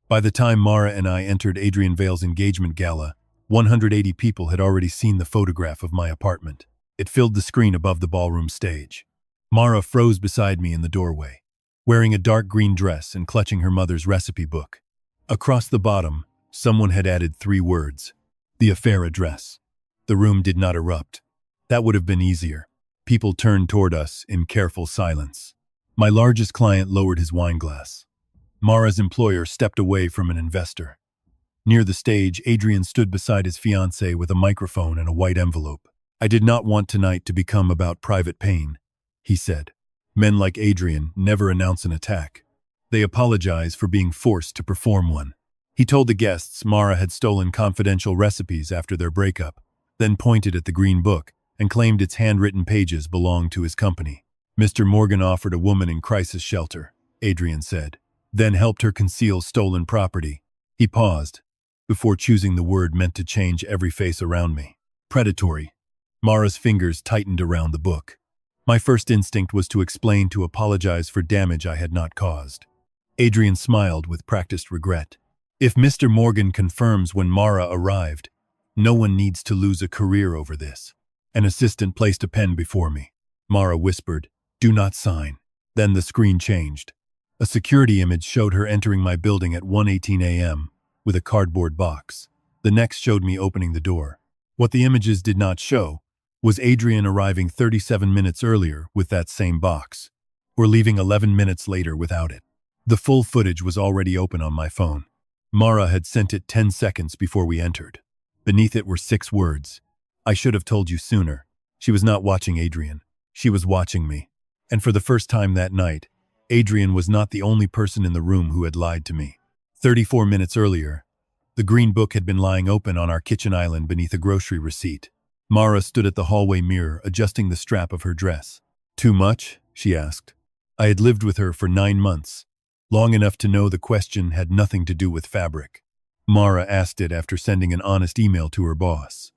By the time Mara and I entered Adrian Vale's engagement gala, 180 people had already seen the photograph of my apartment. It filled the screen above the ballroom stage. Mara froze beside me in the doorway, wearing a dark green dress and clutching her mother's recipe book. Across the bottom, someone had added 3 words: the affair address. The room did not erupt. That would have been easier. People turned toward us in careful silence. My largest client lowered his wine glass. Mara's employer stepped away from an investor. Near the stage, Adrian stood beside his fiancée with a microphone and a white envelope. "I did not want tonight to become about private pain," he said. "Men like Adrian never announce an attack. They apologize for being forced to perform one." He told the guests Mara had stolen confidential recipes after their breakup, then pointed at the green book and claimed its handwritten pages belonged to his company. "Mr. Morgan offered a woman in crisis shelter," Adrian said, "then helped her conceal stolen property." He paused, before choosing the word meant to change every face around me. "Predatory." Mara's fingers tightened around the book. My first instinct was to explain, to apologize for damage I had not caused. Adrian smiled with practiced regret. "If Mr. Morgan confirms when Mara arrived, no one needs to lose a career over this." An assistant placed a pen before me. Mara whispered, "Do not sign." Then the screen changed. A security image showed her entering my building at 1:18 a.m. with a cardboard box. The next showed me opening the door. What the images did not show was Adrian arriving 37 minutes earlier with that same box, or leaving 11 minutes later without it. The full footage was already open on my phone. Mara had sent it 10 seconds before we entered. Beneath it were 6 words. "I should have told you sooner." She was not watching Adrian. She was watching me. And for the first time that night, Adrian was not the only person in the room who had lied to me. 34 minutes earlier, the green book had been lying open on our kitchen island beneath a grocery receipt. Mara stood at the hallway mirror, adjusting the strap of her dress. "Too much?" she asked. I had lived with her for 9 months, long enough to know the question had nothing to do with fabric. Mara asked it after sending an honest email to her boss.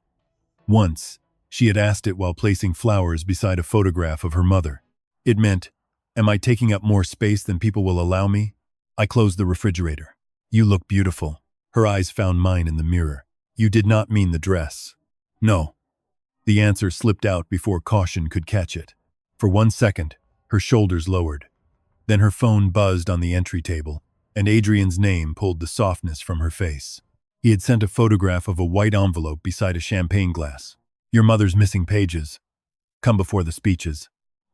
Once, she had asked it while placing flowers beside a photograph of her mother. It meant, "Am I taking up more space than people will allow me?" I closed the refrigerator. "You look beautiful." Her eyes found mine in the mirror. "You did not mean the dress." "No." The answer slipped out before caution could catch it. For 1 second, her shoulders lowered. Then her phone buzzed on the entry table, and Adrian's name pulled the softness from her face. He had sent a photograph of a white envelope beside a champagne glass. "Your mother's missing pages. Come before the speeches."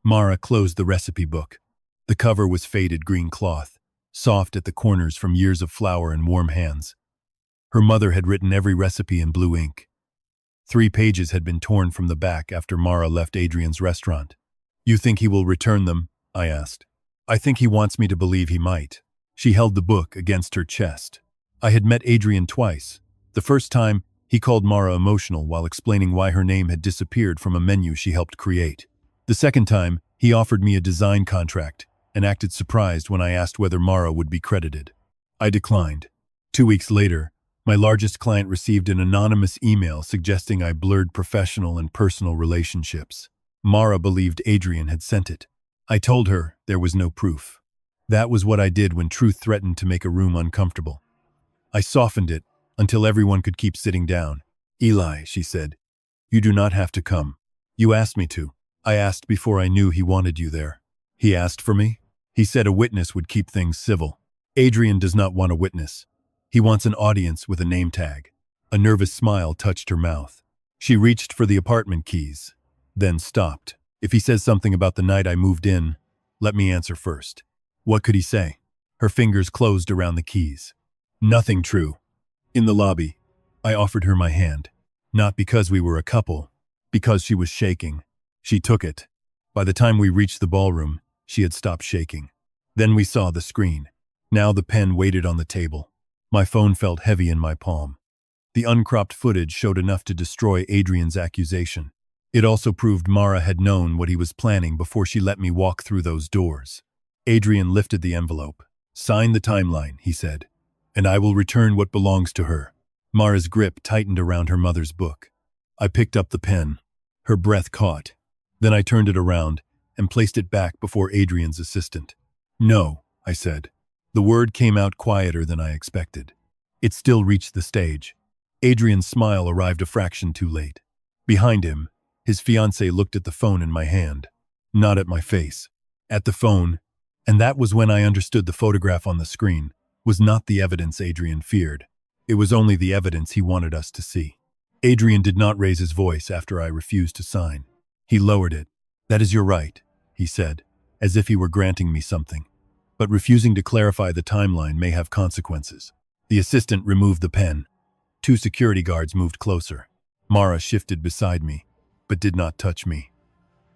Mara closed the recipe book. The cover was faded green cloth, soft at the corners from years of flour and warm hands. Her mother had written every recipe in blue ink. 3 pages had been torn from the back after Mara left Adrian's restaurant. "You think he will return them?" I asked. "I think he wants me to believe he might." She held the book against her chest. I had met Adrian twice. The first time, he called Mara emotional while explaining why her name had disappeared from a menu she helped create. The second time, he offered me a design contract and acted surprised when I asked whether Mara would be credited. I declined. 2 weeks later, my largest client received an anonymous email suggesting I blurred professional and personal relationships. Mara believed Adrian had sent it. I told her there was no proof. That was what I did when truth threatened to make a room uncomfortable. I softened it until everyone could keep sitting down. "Eli," she said, "you do not have to come. You asked me to." I asked before I knew he wanted you there. "He asked for me?" "He said a witness would keep things civil." "Adrian does not want a witness. He wants an audience with a name tag." A nervous smile touched her mouth. She reached for the apartment keys, then stopped. "If he says something about the night I moved in, let me answer first." "What could he say?" Her fingers closed around the keys. "Nothing true." In the lobby, I offered her my hand. Not because we were a couple, because she was shaking. She took it. By the time we reached the ballroom, she had stopped shaking. Then we saw the screen. Now the pen waited on the table. My phone felt heavy in my palm. The uncropped footage showed enough to destroy Adrian's accusation. It also proved Mara had known what he was planning before she let me walk through those doors. Adrian lifted the envelope. "Sign the timeline," he said, "and I will return what belongs to her." Mara's grip tightened around her mother's book. I picked up the pen. Her breath caught. Then I turned it around and placed it back before Adrian's assistant. "No," I said. The word came out quieter than I expected. It still reached the stage. Adrian's smile arrived a fraction too late. Behind him, his fiancée looked at the phone in my hand, not at my face, at the phone, and that was when I understood the photograph on the screen was not the evidence Adrian feared. It was only the evidence he wanted us to see. Adrian did not raise his voice after I refused to sign. He lowered it. "That is your right," he said, as if he were granting me something. "But refusing to clarify the timeline may have consequences." The assistant removed the pen. 2 security guards moved closer. Mara shifted beside me, but did not touch me.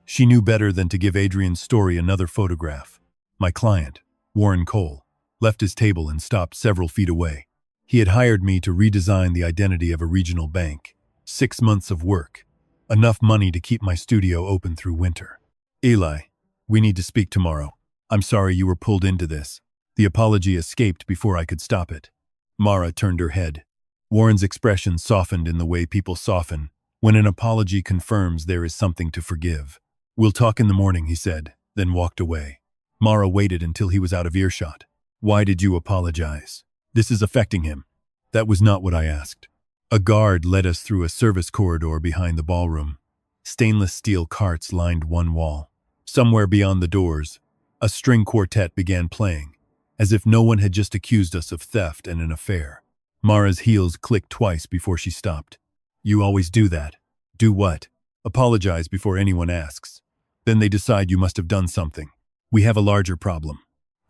She knew better than to give Adrian's story another photograph. My client, Warren Cole, left his table and stopped several feet away. He had hired me to redesign the identity of a regional bank. 6 months of work. Enough money to keep my studio open through winter. "Eli, we need to speak tomorrow. I'm sorry you were pulled into this." The apology escaped before I could stop it. Mara turned her head. Warren's expression softened in the way people soften when an apology confirms there is something to forgive. "We'll talk in the morning," he said, then walked away. Mara waited until he was out of earshot. "Why did you apologize? This is affecting him." That was not what I asked. A guard led us through a service corridor behind the ballroom. Stainless steel carts lined one wall. Somewhere beyond the doors, a string quartet began playing, as if no one had just accused us of theft and an affair. Mara's heels clicked twice before she stopped. "You always do that." "Do what?" "Apologize before anyone asks. Then they decide you must have done something. We have a larger problem."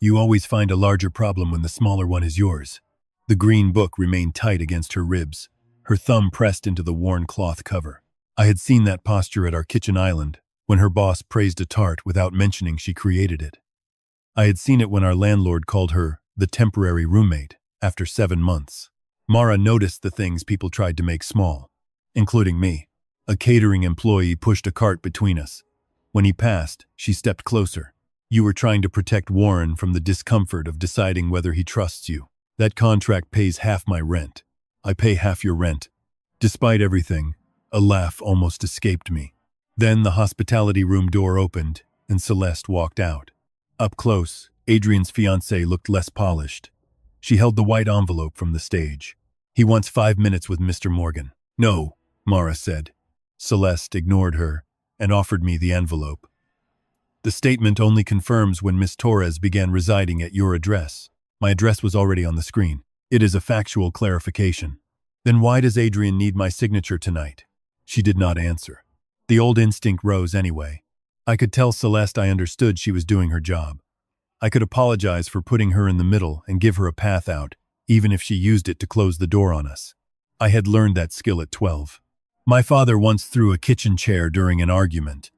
"You always find a larger problem when the smaller one is yours." The green book remained tight against her ribs, her thumb pressed into the worn cloth cover. I had seen that posture at our kitchen island, when her boss praised a tart without mentioning she created it. I had seen it when our landlord called her the temporary roommate after 7 months. Mara noticed the things people tried to make small, including me. A catering employee pushed a cart between us. When he passed, she stepped closer. "You were trying to protect Warren from the discomfort of deciding whether he trusts you. That contract pays half my rent. I pay half your rent." Despite everything, a laugh almost escaped me. Then the hospitality room door opened, and Celeste walked out. Up close, Adrian's fiancée looked less polished. She held the white envelope from the stage. "He wants 5 minutes with Mr. Morgan." "No," Mara said. Celeste ignored her and offered me the envelope. "The statement only confirms when Miss Torres began residing at your address." My address was already on the screen. "It is a factual clarification." "Then why does Adrian need my signature tonight?" She did not answer. The old instinct rose anyway. I could tell Celeste I understood she was doing her job. I could apologize for putting her in the middle and give her a path out, even if she used it to close the door on us. I had learned that skill at 12. My father once threw a kitchen chair during an argument.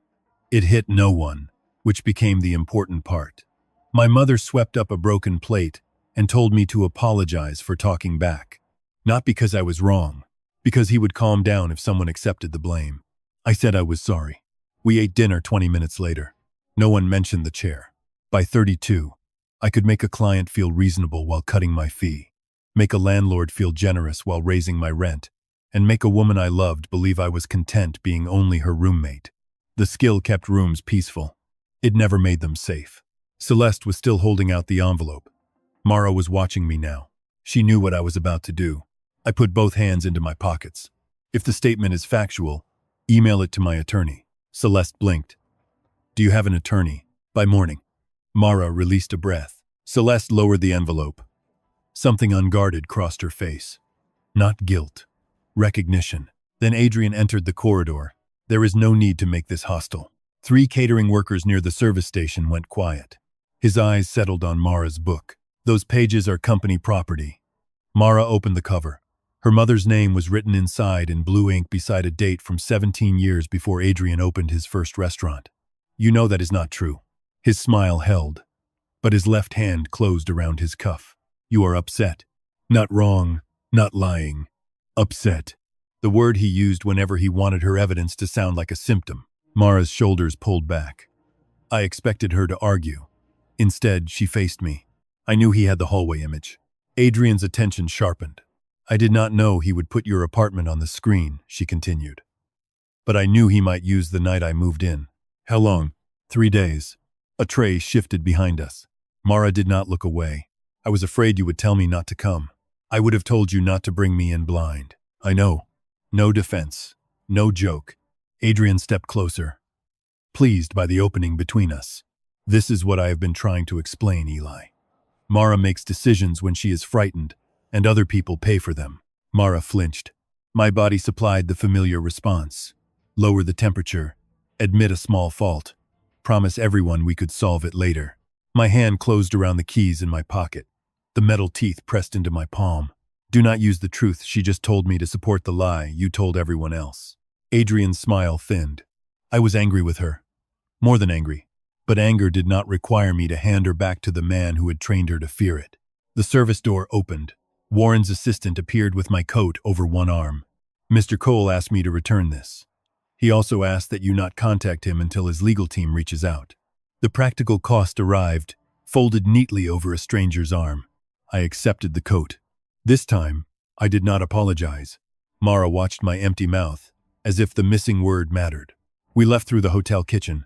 It hit no one, which became the important part. My mother swept up a broken plate and told me to apologize for talking back. Not because I was wrong, because he would calm down if someone accepted the blame. I said I was sorry. We ate dinner 20 minutes later. No one mentioned the chair. By 32, I could make a client feel reasonable while cutting my fee, make a landlord feel generous while raising my rent, and make a woman I loved believe I was content being only her roommate. The skill kept rooms peaceful. It never made them safe. Celeste was still holding out the envelope. Mara was watching me now. She knew what I was about to do. I put both hands into my pockets. "If the statement is factual, email it to my attorney." Celeste blinked. "Do you have an attorney?" "By morning." Mara released a breath. Celeste lowered the envelope. Something unguarded crossed her face. Not guilt. Recognition. Then Adrian entered the corridor. There is no need to make this hostile. 3 catering workers near the service station went quiet. His eyes settled on Mara's book. "Those pages are company property." Mara opened the cover. Her mother's name was written inside in blue ink beside a date from 17 years before Adrian opened his first restaurant. "You know that is not true." His smile held, but his left hand closed around his cuff. "You are upset." "Not wrong, not lying. Upset." The word he used whenever he wanted her evidence to sound like a symptom. Mara's shoulders pulled back. I expected her to argue. Instead, she faced me. I knew he had the hallway image. Adrian's attention sharpened. "I did not know he would put your apartment on the screen," she continued. "But I knew he might use the night I moved in." "How long?" 3 days. A tray shifted behind us. Mara did not look away. I was afraid you would tell me not to come. I would have told you not to bring me in blind. I know. No defense. No joke. Adrian stepped closer, pleased by the opening between us. This is what I have been trying to explain, Eli. Mara makes decisions when she is frightened, and other people pay for them. Mara flinched. My body supplied the familiar response. Lower the temperature. Admit a small fault. Promise everyone we could solve it later. My hand closed around the keys in my pocket. The metal teeth pressed into my palm. Do not use the truth she just told me to support the lie you told everyone else. Adrian's smile thinned. I was angry with her. More than angry. But anger did not require me to hand her back to the man who had trained her to fear it. The service door opened. Warren's assistant appeared with my coat over one arm. Mr. Cole asked me to return this. He also asked that you not contact him until his legal team reaches out. The practical cost arrived, folded neatly over a stranger's arm. I accepted the coat. This time, I did not apologize. Mara watched my empty mouth, as if the missing word mattered. We left through the hotel kitchen.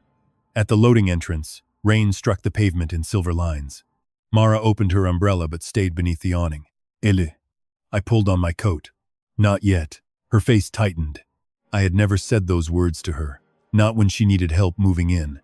At the loading entrance, rain struck the pavement in silver lines. Mara opened her umbrella but stayed beneath the awning. Elle. I pulled on my coat. Not yet. Her face tightened. I had never said those words to her. Not when she needed help moving in.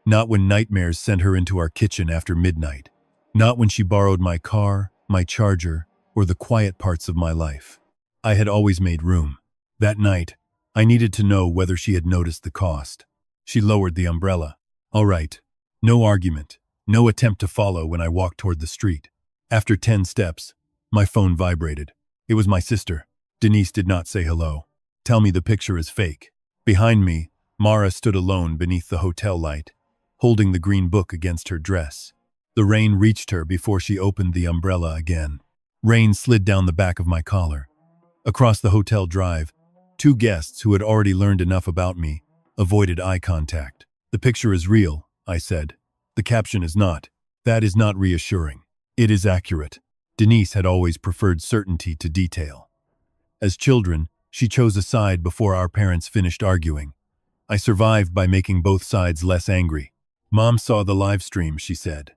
Not when nightmares sent her into our kitchen after midnight. Not when she borrowed my car, my charger, or the quiet parts of my life. I had always made room. That night, I needed to know whether she had noticed the cost. She lowered the umbrella. All right. No argument. No attempt to follow when I walked toward the street. After 10 steps, my phone vibrated. It was my sister. Denise did not say hello. Tell me the picture is fake. Behind me, Mara stood alone beneath the hotel light, holding the green book against her dress. The rain reached her before she opened the umbrella again. Rain slid down the back of my collar. Across the hotel drive, 2 guests who had already learned enough about me avoided eye contact. The picture is real, I said. The caption is not. That is not reassuring. It is accurate. Denise had always preferred certainty to detail. As children, she chose a side before our parents finished arguing. I survived by making both sides less angry. Mom saw the live stream, she said.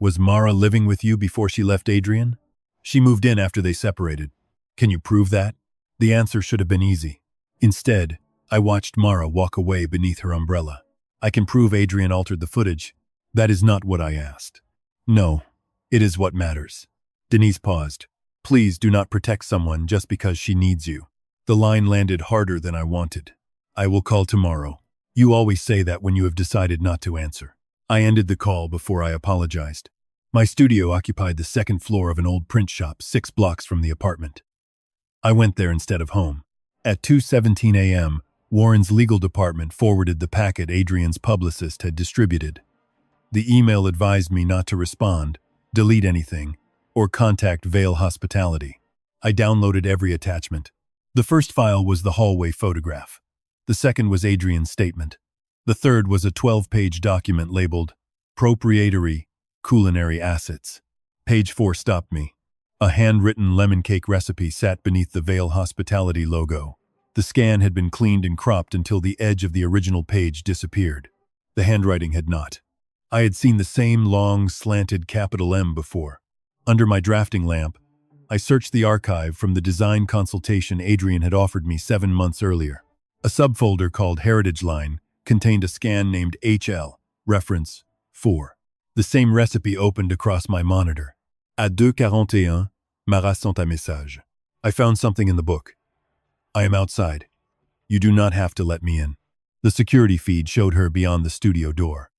Was Mara living with you before she left Adrian? She moved in after they separated. Can you prove that? The answer should have been easy. Instead, I watched Mara walk away beneath her umbrella. I can prove Adrian altered the footage. That is not what I asked. No, it is what matters. Denise paused. Please do not protect someone just because she needs you. The line landed harder than I wanted. I will call tomorrow. You always say that when you have decided not to answer. I ended the call before I apologized. My studio occupied the 2nd floor of an old print shop 6 blocks from the apartment. I went there instead of home. At 2:17 a.m., Warren's legal department forwarded the packet Adrian's publicist had distributed. The email advised me not to respond, delete anything, or contact Vale Hospitality. I downloaded every attachment. The first file was the hallway photograph. The second was Adrian's statement. The third was a 12-page document labeled Proprietary Culinary Assets. Page 4 stopped me. A handwritten lemon cake recipe sat beneath the Vale Hospitality logo. The scan had been cleaned and cropped until the edge of the original page disappeared. The handwriting had not. I had seen the same long, slanted capital M before. Under my drafting lamp, I searched the archive from the design consultation Adrian had offered me 7 months earlier. A subfolder called Heritage Line contained a scan named HL, reference 4. The same recipe opened across my monitor. À 2:41, Mara sent un message. I found something in the book. I am outside. You do not have to let me in. The security feed showed her beyond the studio door.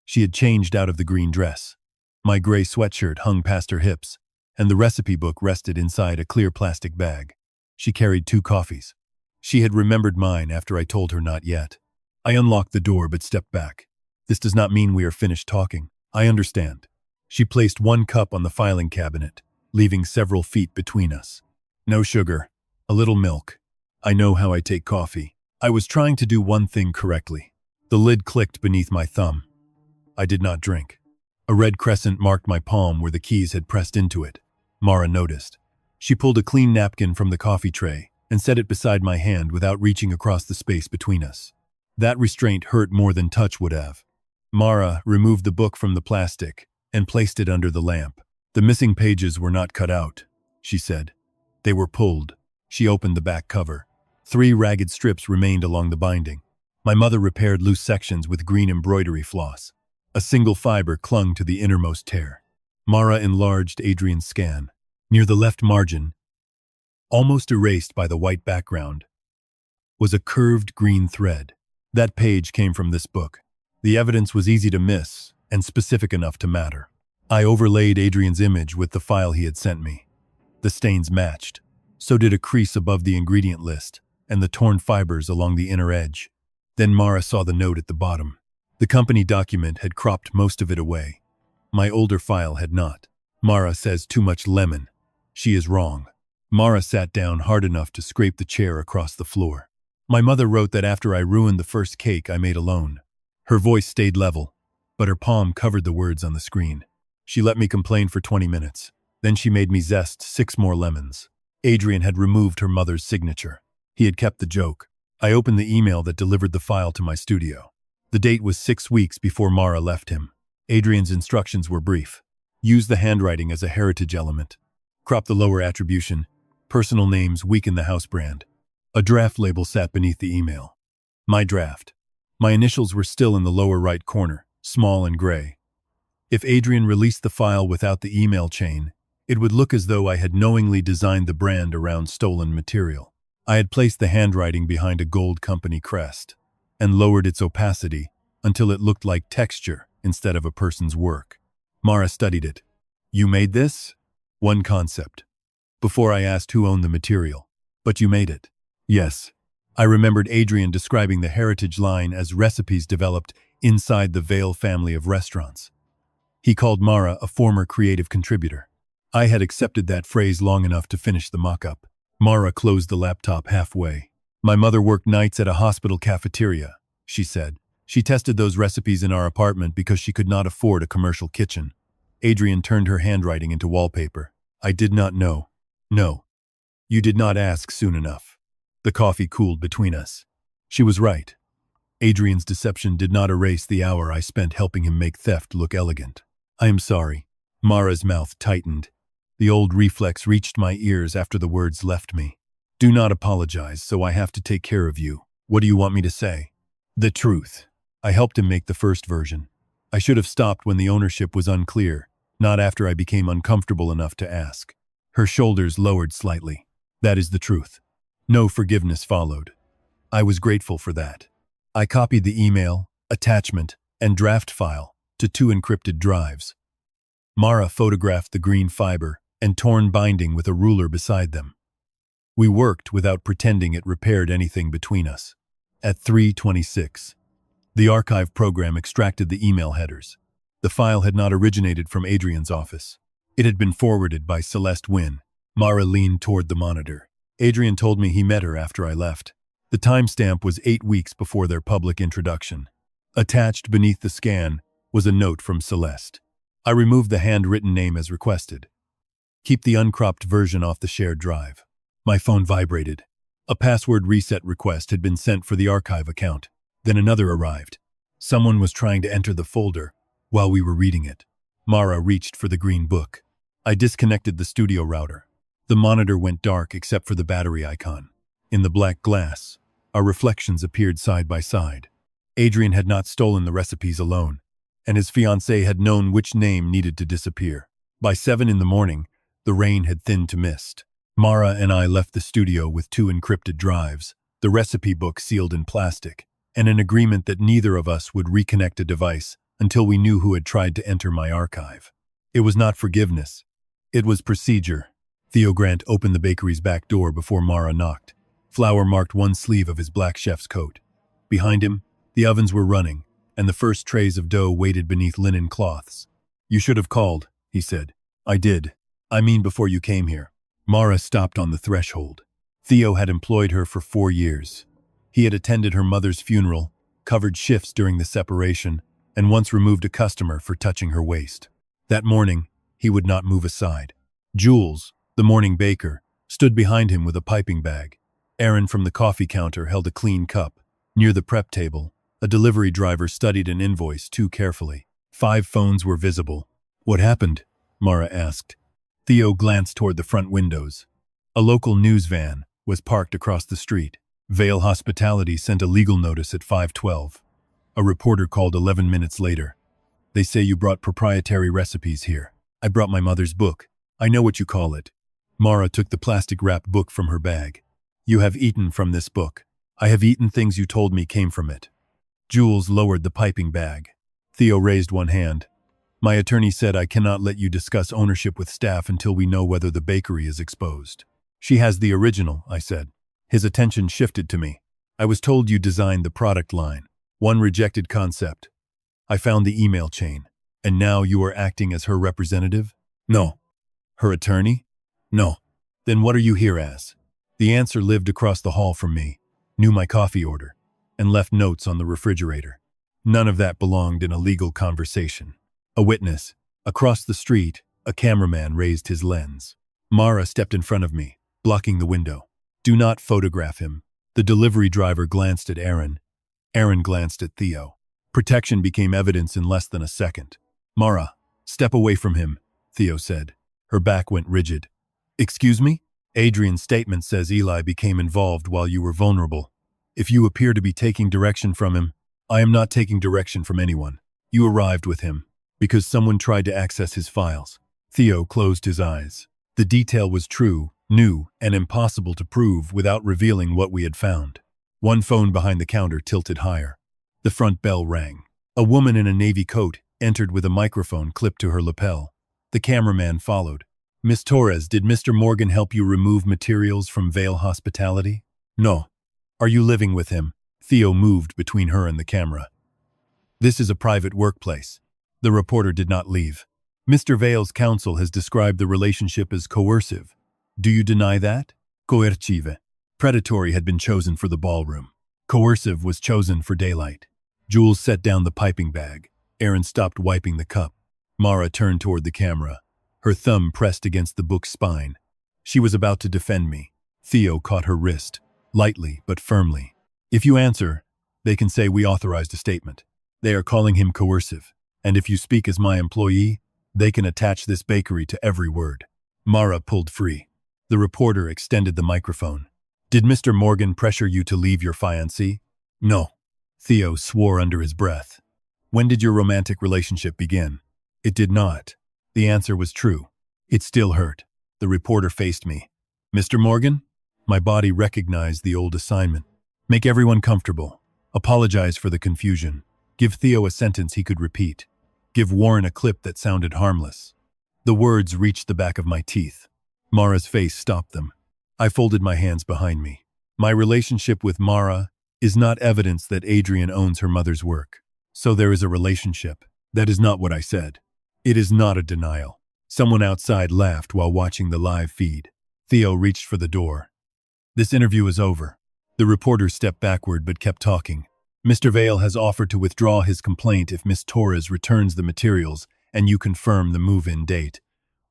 She had changed out of the green dress. My gray sweatshirt hung past her hips, and the recipe book rested inside a clear plastic bag. She carried 2 coffees. She had remembered mine after I told her not yet. I unlocked the door but stepped back. This does not mean we are finished talking. I understand. She placed 1 cup on the filing cabinet, leaving several feet between us. No sugar. A little milk. I know how I take coffee. I was trying to do one thing correctly. The lid clicked beneath my thumb. I did not drink. A red crescent marked my palm where the keys had pressed into it. Mara noticed. She pulled a clean napkin from the coffee tray and set it beside my hand without reaching across the space between us. That restraint hurt more than touch would have. Mara removed the book from the plastic and placed it under the lamp. The missing pages were not cut out, she said. They were pulled. She opened the back cover. 3 ragged strips remained along the binding. My mother repaired loose sections with green embroidery floss. A single fiber clung to the innermost tear. Mara enlarged Adrian's scan. Near the left margin, almost erased by the white background, was a curved green thread. That page came from this book. The evidence was easy to miss and specific enough to matter. I overlaid Adrian's image with the file he had sent me. The stains matched. So did a crease above the ingredient list and the torn fibers along the inner edge. Then Mara saw the note at the bottom. The company document had cropped most of it away. My older file had not. Mara says too much lemon. She is wrong. Mara sat down hard enough to scrape the chair across the floor. My mother wrote that after I ruined the first cake I made alone. Her voice stayed level, but her palm covered the words on the screen. She let me complain for 20 minutes. Then she made me zest 6 more lemons. Adrian had removed her mother's signature. He had kept the joke. I opened the email that delivered the file to my studio. The date was 6 weeks before Mara left him. Adrian's instructions were brief. Use the handwriting as a heritage element. Crop the lower attribution. Personal names weaken the house brand. A draft label sat beneath the email. My draft. My initials were still in the lower right corner, small and gray. If Adrian released the file without the email chain, it would look as though I had knowingly designed the brand around stolen material. I had placed the handwriting behind a gold company crest and lowered its opacity until it looked like texture instead of a person's work. Mara studied it. You made this? One concept. Before I asked who owned the material. But you made it. Yes. I remembered Adrian describing the heritage line as recipes developed inside the Vale family of restaurants. He called Mara a former creative contributor. I had accepted that phrase long enough to finish the mock-up. Mara closed the laptop halfway. My mother worked nights at a hospital cafeteria, she said. She tested those recipes in our apartment because she could not afford a commercial kitchen. Adrian turned her handwriting into wallpaper. I did not know. No. You did not ask soon enough. The coffee cooled between us. She was right. Adrian's deception did not erase the hour I spent helping him make theft look elegant. I am sorry. Mara's mouth tightened. The old reflex reached my ears after the words left me. Do not apologize, so I have to take care of you. What do you want me to say? The truth. I helped him make the first version. I should have stopped when the ownership was unclear, not after I became uncomfortable enough to ask. Her shoulders lowered slightly. That is the truth. No forgiveness followed. I was grateful for that. I copied the email, attachment, and draft file to 2 encrypted drives. Mara photographed the green fiber and torn binding with a ruler beside them. We worked without pretending it repaired anything between us. At 3:26, the archive program extracted the email headers. The file had not originated from Adrian's office. It had been forwarded by Celeste Wynn. Mara leaned toward the monitor. Adrian told me he met her after I left. The timestamp was 8 weeks before their public introduction. Attached beneath the scan was a note from Celeste. I removed the handwritten name as requested. Keep the uncropped version off the shared drive. My phone vibrated. A password reset request had been sent for the archive account. Then another arrived. Someone was trying to enter the folder while we were reading it. Mara reached for the green book. I disconnected the studio router. The monitor went dark except for the battery icon. In the black glass, our reflections appeared side by side. Adrian had not stolen the recipes alone, and his fiancée had known which name needed to disappear. By 7 in the morning, the rain had thinned to mist. Mara and I left the studio with 2 encrypted drives, the recipe book sealed in plastic, and an agreement that neither of us would reconnect a device until we knew who had tried to enter my archive. It was not forgiveness. It was procedure. Theo Grant opened the bakery's back door before Mara knocked. Flour marked one sleeve of his black chef's coat. Behind him, the ovens were running, and the first trays of dough waited beneath linen cloths. You should have called, he said. I did. I mean before you came here. Mara stopped on the threshold. Theo had employed her for 4 years. He had attended her mother's funeral, covered shifts during the separation, and once removed a customer for touching her waist. That morning, he would not move aside. Jules, the morning baker, stood behind him with a piping bag. Aaron from the coffee counter held a clean cup. Near the prep table, a delivery driver studied an invoice too carefully. 5 phones were visible. What happened? Mara asked. Theo glanced toward the front windows. A local news van was parked across the street. Vale Hospitality sent a legal notice at 5:12. A reporter called 11 minutes later. They say you brought proprietary recipes here. I brought my mother's book. I know what you call it. Mara took the plastic-wrapped book from her bag. You have eaten from this book. I have eaten things you told me came from it. Jules lowered the piping bag. Theo raised one hand. My attorney said I cannot let you discuss ownership with staff until we know whether the bakery is exposed. She has the original, I said. His attention shifted to me. I was told you designed the product line. One rejected concept. I found the email chain. And now you are acting as her representative? No. Her attorney? No. Then what are you here as? The answer lived across the hall from me, knew my coffee order, and left notes on the refrigerator. None of that belonged in a legal conversation. A witness. Across the street, a cameraman raised his lens. Mara stepped in front of me, blocking the window. Do not photograph him. The delivery driver glanced at Aaron. Aaron glanced at Theo. Protection became evidence in less than a second. Mara, step away from him, Theo said. Her back went rigid. Excuse me? Adrian's statement says Eli became involved while you were vulnerable. If you appear to be taking direction from him, I am not taking direction from anyone. You arrived with him because someone tried to access his files. Theo closed his eyes. The detail was true, new, and impossible to prove without revealing what we had found. One phone behind the counter tilted higher. The front bell rang. A woman in a navy coat entered with a microphone clipped to her lapel. The cameraman followed. Miss Torres, did Mr. Morgan help you remove materials from Vale Hospitality? No. Are you living with him? Theo moved between her and the camera. This is a private workplace. The reporter did not leave. Mr. Vale's counsel has described the relationship as coercive. Do you deny that? Coercive. Predatory had been chosen for the ballroom. Coercive was chosen for daylight. Jules set down the piping bag. Aaron stopped wiping the cup. Mara turned toward the camera. Her thumb pressed against the book's spine. She was about to defend me. Theo caught her wrist, lightly but firmly. If you answer, they can say we authorized a statement. They are calling him coercive. And if you speak as my employee, they can attach this bakery to every word. Mara pulled free. The reporter extended the microphone. Did Mr. Morgan pressure you to leave your fiancée? No. Theo swore under his breath. When did your romantic relationship begin? It did not. The answer was true. It still hurt. The reporter faced me. Mr. Morgan? My body recognized the old assignment. Make everyone comfortable. Apologize for the confusion. Give Theo a sentence he could repeat. Give Warren a clip that sounded harmless. The words reached the back of my teeth. Mara's face stopped them. I folded my hands behind me. My relationship with Mara is not evidence that Adrian owns her mother's work. So there is a relationship. That is not what I said. It is not a denial. Someone outside laughed while watching the live feed. Theo reached for the door. This interview is over. The reporter stepped backward but kept talking. Mr. Vale has offered to withdraw his complaint if Miss Torres returns the materials and you confirm the move-in date.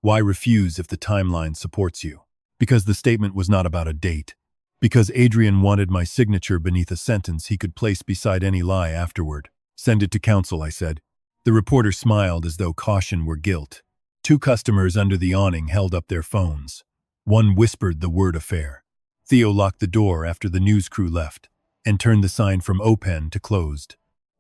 Why refuse if the timeline supports you? Because the statement was not about a date. Because Adrian wanted my signature beneath a sentence he could place beside any lie afterward. Send it to counsel, I said. The reporter smiled as though caution were guilt. Two customers under the awning held up their phones. One whispered the word affair. Theo locked the door after the news crew left and turned the sign from open to closed.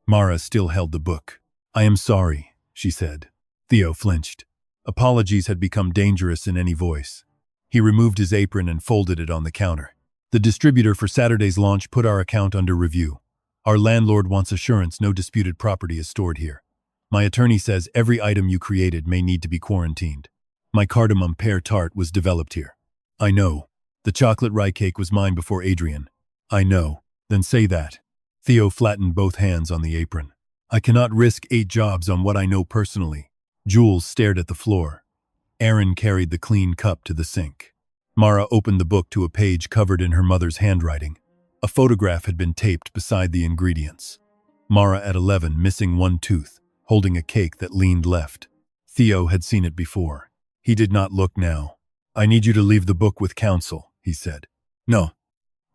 Mara still held the book. I am sorry, she said. Theo flinched. Apologies had become dangerous in any voice. He removed his apron and folded it on the counter. The distributor for Saturday's launch put our account under review. Our landlord wants assurance no disputed property is stored here. My attorney says every item you created may need to be quarantined. My cardamom pear tart was developed here. I know. The chocolate rye cake was mine before Adrian. I know. Then say that. Theo flattened both hands on the apron. I cannot risk 8 jobs on what I know personally. Jules stared at the floor. Aaron carried the clean cup to the sink. Mara opened the book to a page covered in her mother's handwriting. A photograph had been taped beside the ingredients. Mara at 11, missing one tooth, holding a cake that leaned left. Theo had seen it before. He did not look now. I need you to leave the book with counsel, he said. No.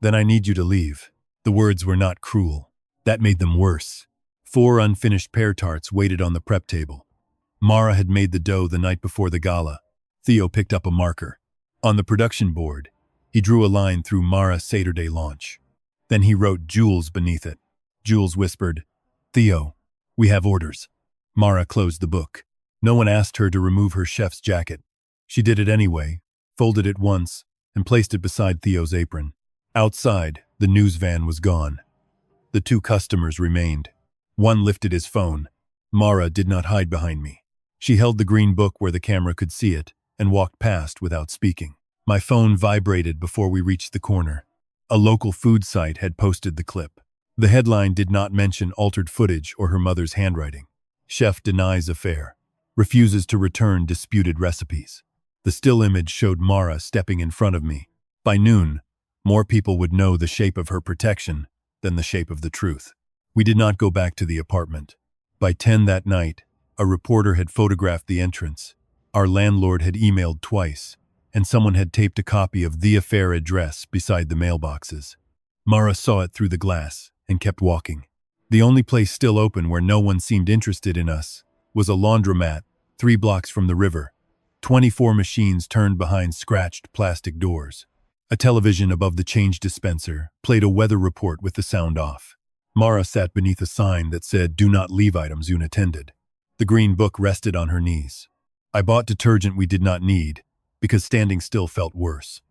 Then I need you to leave. The words were not cruel. That made them worse. 4 unfinished pear tarts waited on the prep table. Mara had made the dough the night before the gala. Theo picked up a marker. On the production board, he drew a line through Mara Saturday launch. Then he wrote Jules beneath it. Jules whispered, "Theo, we have orders." Mara closed the book. No one asked her to remove her chef's jacket. She did it anyway, folded it once, and placed it beside Theo's apron. Outside, the news van was gone. The two customers remained. One lifted his phone. Mara did not hide behind me. She held the green book where the camera could see it and walked past without speaking. My phone vibrated before we reached the corner. A local food site had posted the clip. The headline did not mention altered footage or her mother's handwriting. Chef denies affair. Refuses to return disputed recipes. The still image showed Mara stepping in front of me. By noon, more people would know the shape of her protection than the shape of the truth. We did not go back to the apartment. By 10 that night, a reporter had photographed the entrance. Our landlord had emailed twice, and someone had taped a copy of the affair address beside the mailboxes. Mara saw it through the glass and kept walking. The only place still open where no one seemed interested in us was a laundromat 3 blocks from the river. 24 machines turned behind scratched plastic doors. A television above the change dispenser played a weather report with the sound off. Mara sat beneath a sign that said, "Do not leave items unattended." The green book rested on her knees. I bought detergent we did not need, because standing still felt worse.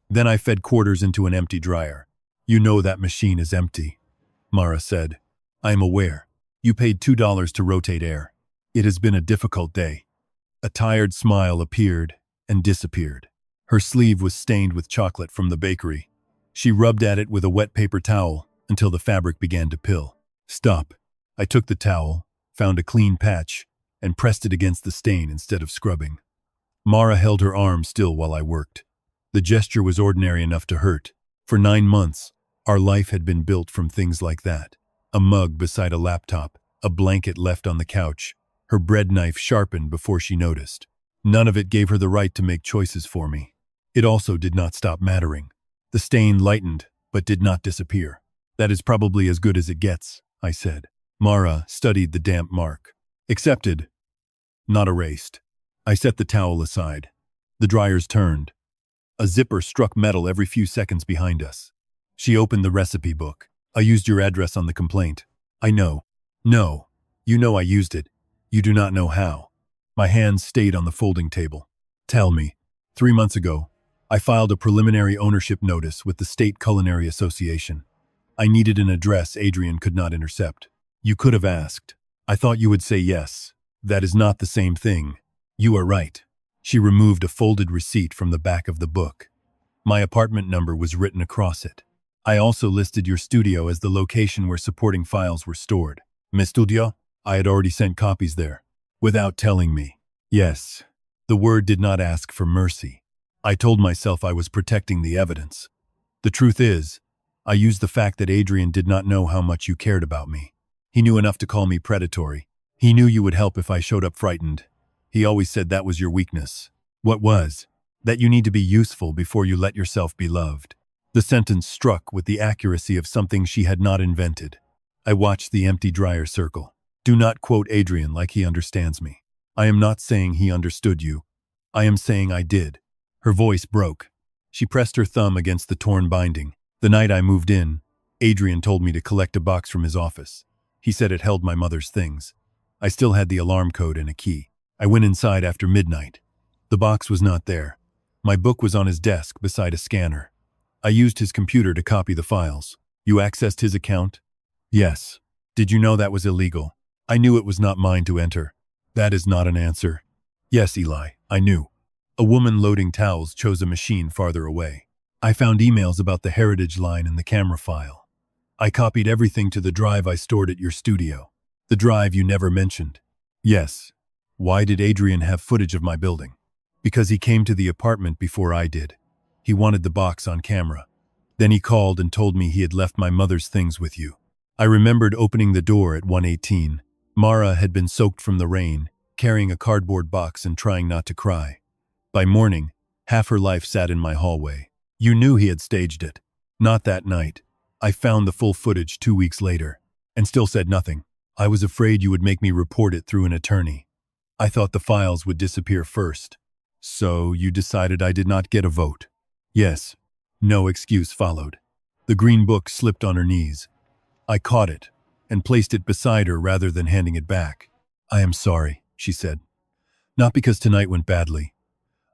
Then I fed quarters into an empty dryer. "You know that machine is empty," Mara said. "I am aware. You paid $2 to rotate air. It has been a difficult day." A tired smile appeared and disappeared. Her sleeve was stained with chocolate from the bakery. She rubbed at it with a wet paper towel until the fabric began to pill. "Stop." I took the towel, found a clean patch, and pressed it against the stain instead of scrubbing. Mara held her arm still while I worked. The gesture was ordinary enough to hurt. For 9 months, our life had been built from things like that. A mug beside a laptop, a blanket left on the couch, her bread knife sharpened before she noticed. None of it gave her the right to make choices for me. It also did not stop mattering. The stain lightened, but did not disappear. "That is probably as good as it gets," I said. Mara studied the damp mark. "Accepted, not erased." I set the towel aside. The dryers turned. A zipper struck metal every few seconds behind us. She opened the recipe book. "I used your address on the complaint." "I know." "No. You know I used it. You do not know how." My hands stayed on the folding table. "Tell me." 3 months ago, I filed a preliminary ownership notice with the State Culinary Association. I needed an address Adrian could not intercept. "You could have asked. I thought you would say yes. That is not the same thing." "You are right." She removed a folded receipt from the back of the book. My apartment number was written across it. I also listed your studio as the location where supporting files were stored. "Mi studio?" I had already sent copies there. Without telling me. Yes. The word did not ask for mercy. I told myself I was protecting the evidence. The truth is, I used the fact that Adrian did not know how much you cared about me. He knew enough to call me predatory. He knew you would help if I showed up frightened. He always said that was your weakness. What was? That you need to be useful before you let yourself be loved. The sentence struck with the accuracy of something she had not invented. I watched the empty dryer circle. Do not quote Adrian like he understands me. I am not saying he understood you. I am saying I did. Her voice broke. She pressed her thumb against the torn binding. The night I moved in, Adrian told me to collect a box from his office. He said it held my mother's things. I still had the alarm code and a key. I went inside after midnight. The box was not there. My book was on his desk beside a scanner. I used his computer to copy the files. You accessed his account? Yes. Did you know that was illegal? I knew it was not mine to enter. That is not an answer. Yes, Eli, I knew. A woman loading towels chose a machine farther away. I found emails about the heritage line in the camera file. I copied everything to the drive I stored at your studio. The drive you never mentioned. Yes. Why did Adrian have footage of my building? Because he came to the apartment before I did. He wanted the box on camera. Then he called and told me he had left my mother's things with you. I remembered opening the door at 1:18. Mara had been soaked from the rain, carrying a cardboard box and trying not to cry. By morning, half her life sat in my hallway. You knew he had staged it. Not that night. I found the full footage 2 weeks later, and still said nothing. I was afraid you would make me report it through an attorney. I thought the files would disappear first. So you decided I did not get a vote? Yes. No excuse followed. The green book slipped on her knees. I caught it and placed it beside her rather than handing it back. I am sorry, she said. Not because tonight went badly.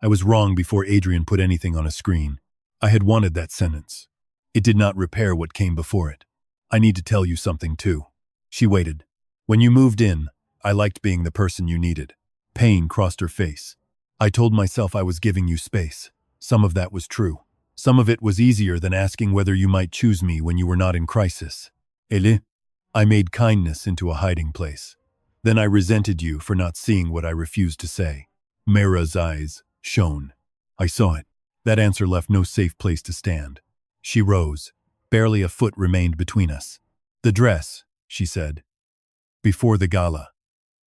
I was wrong before Adrian put anything on a screen. I had wanted that sentence. It did not repair what came before it. I need to tell you something too. She waited. When you moved in, I liked being the person you needed. Pain crossed her face. I told myself I was giving you space. Some of that was true. Some of it was easier than asking whether you might choose me when you were not in crisis. Ele? I made kindness into a hiding place. Then I resented you for not seeing what I refused to say. Mara's eyes shone. I saw it. That answer left no safe place to stand. She rose. Barely a foot remained between us. The dress, she said. Before the gala.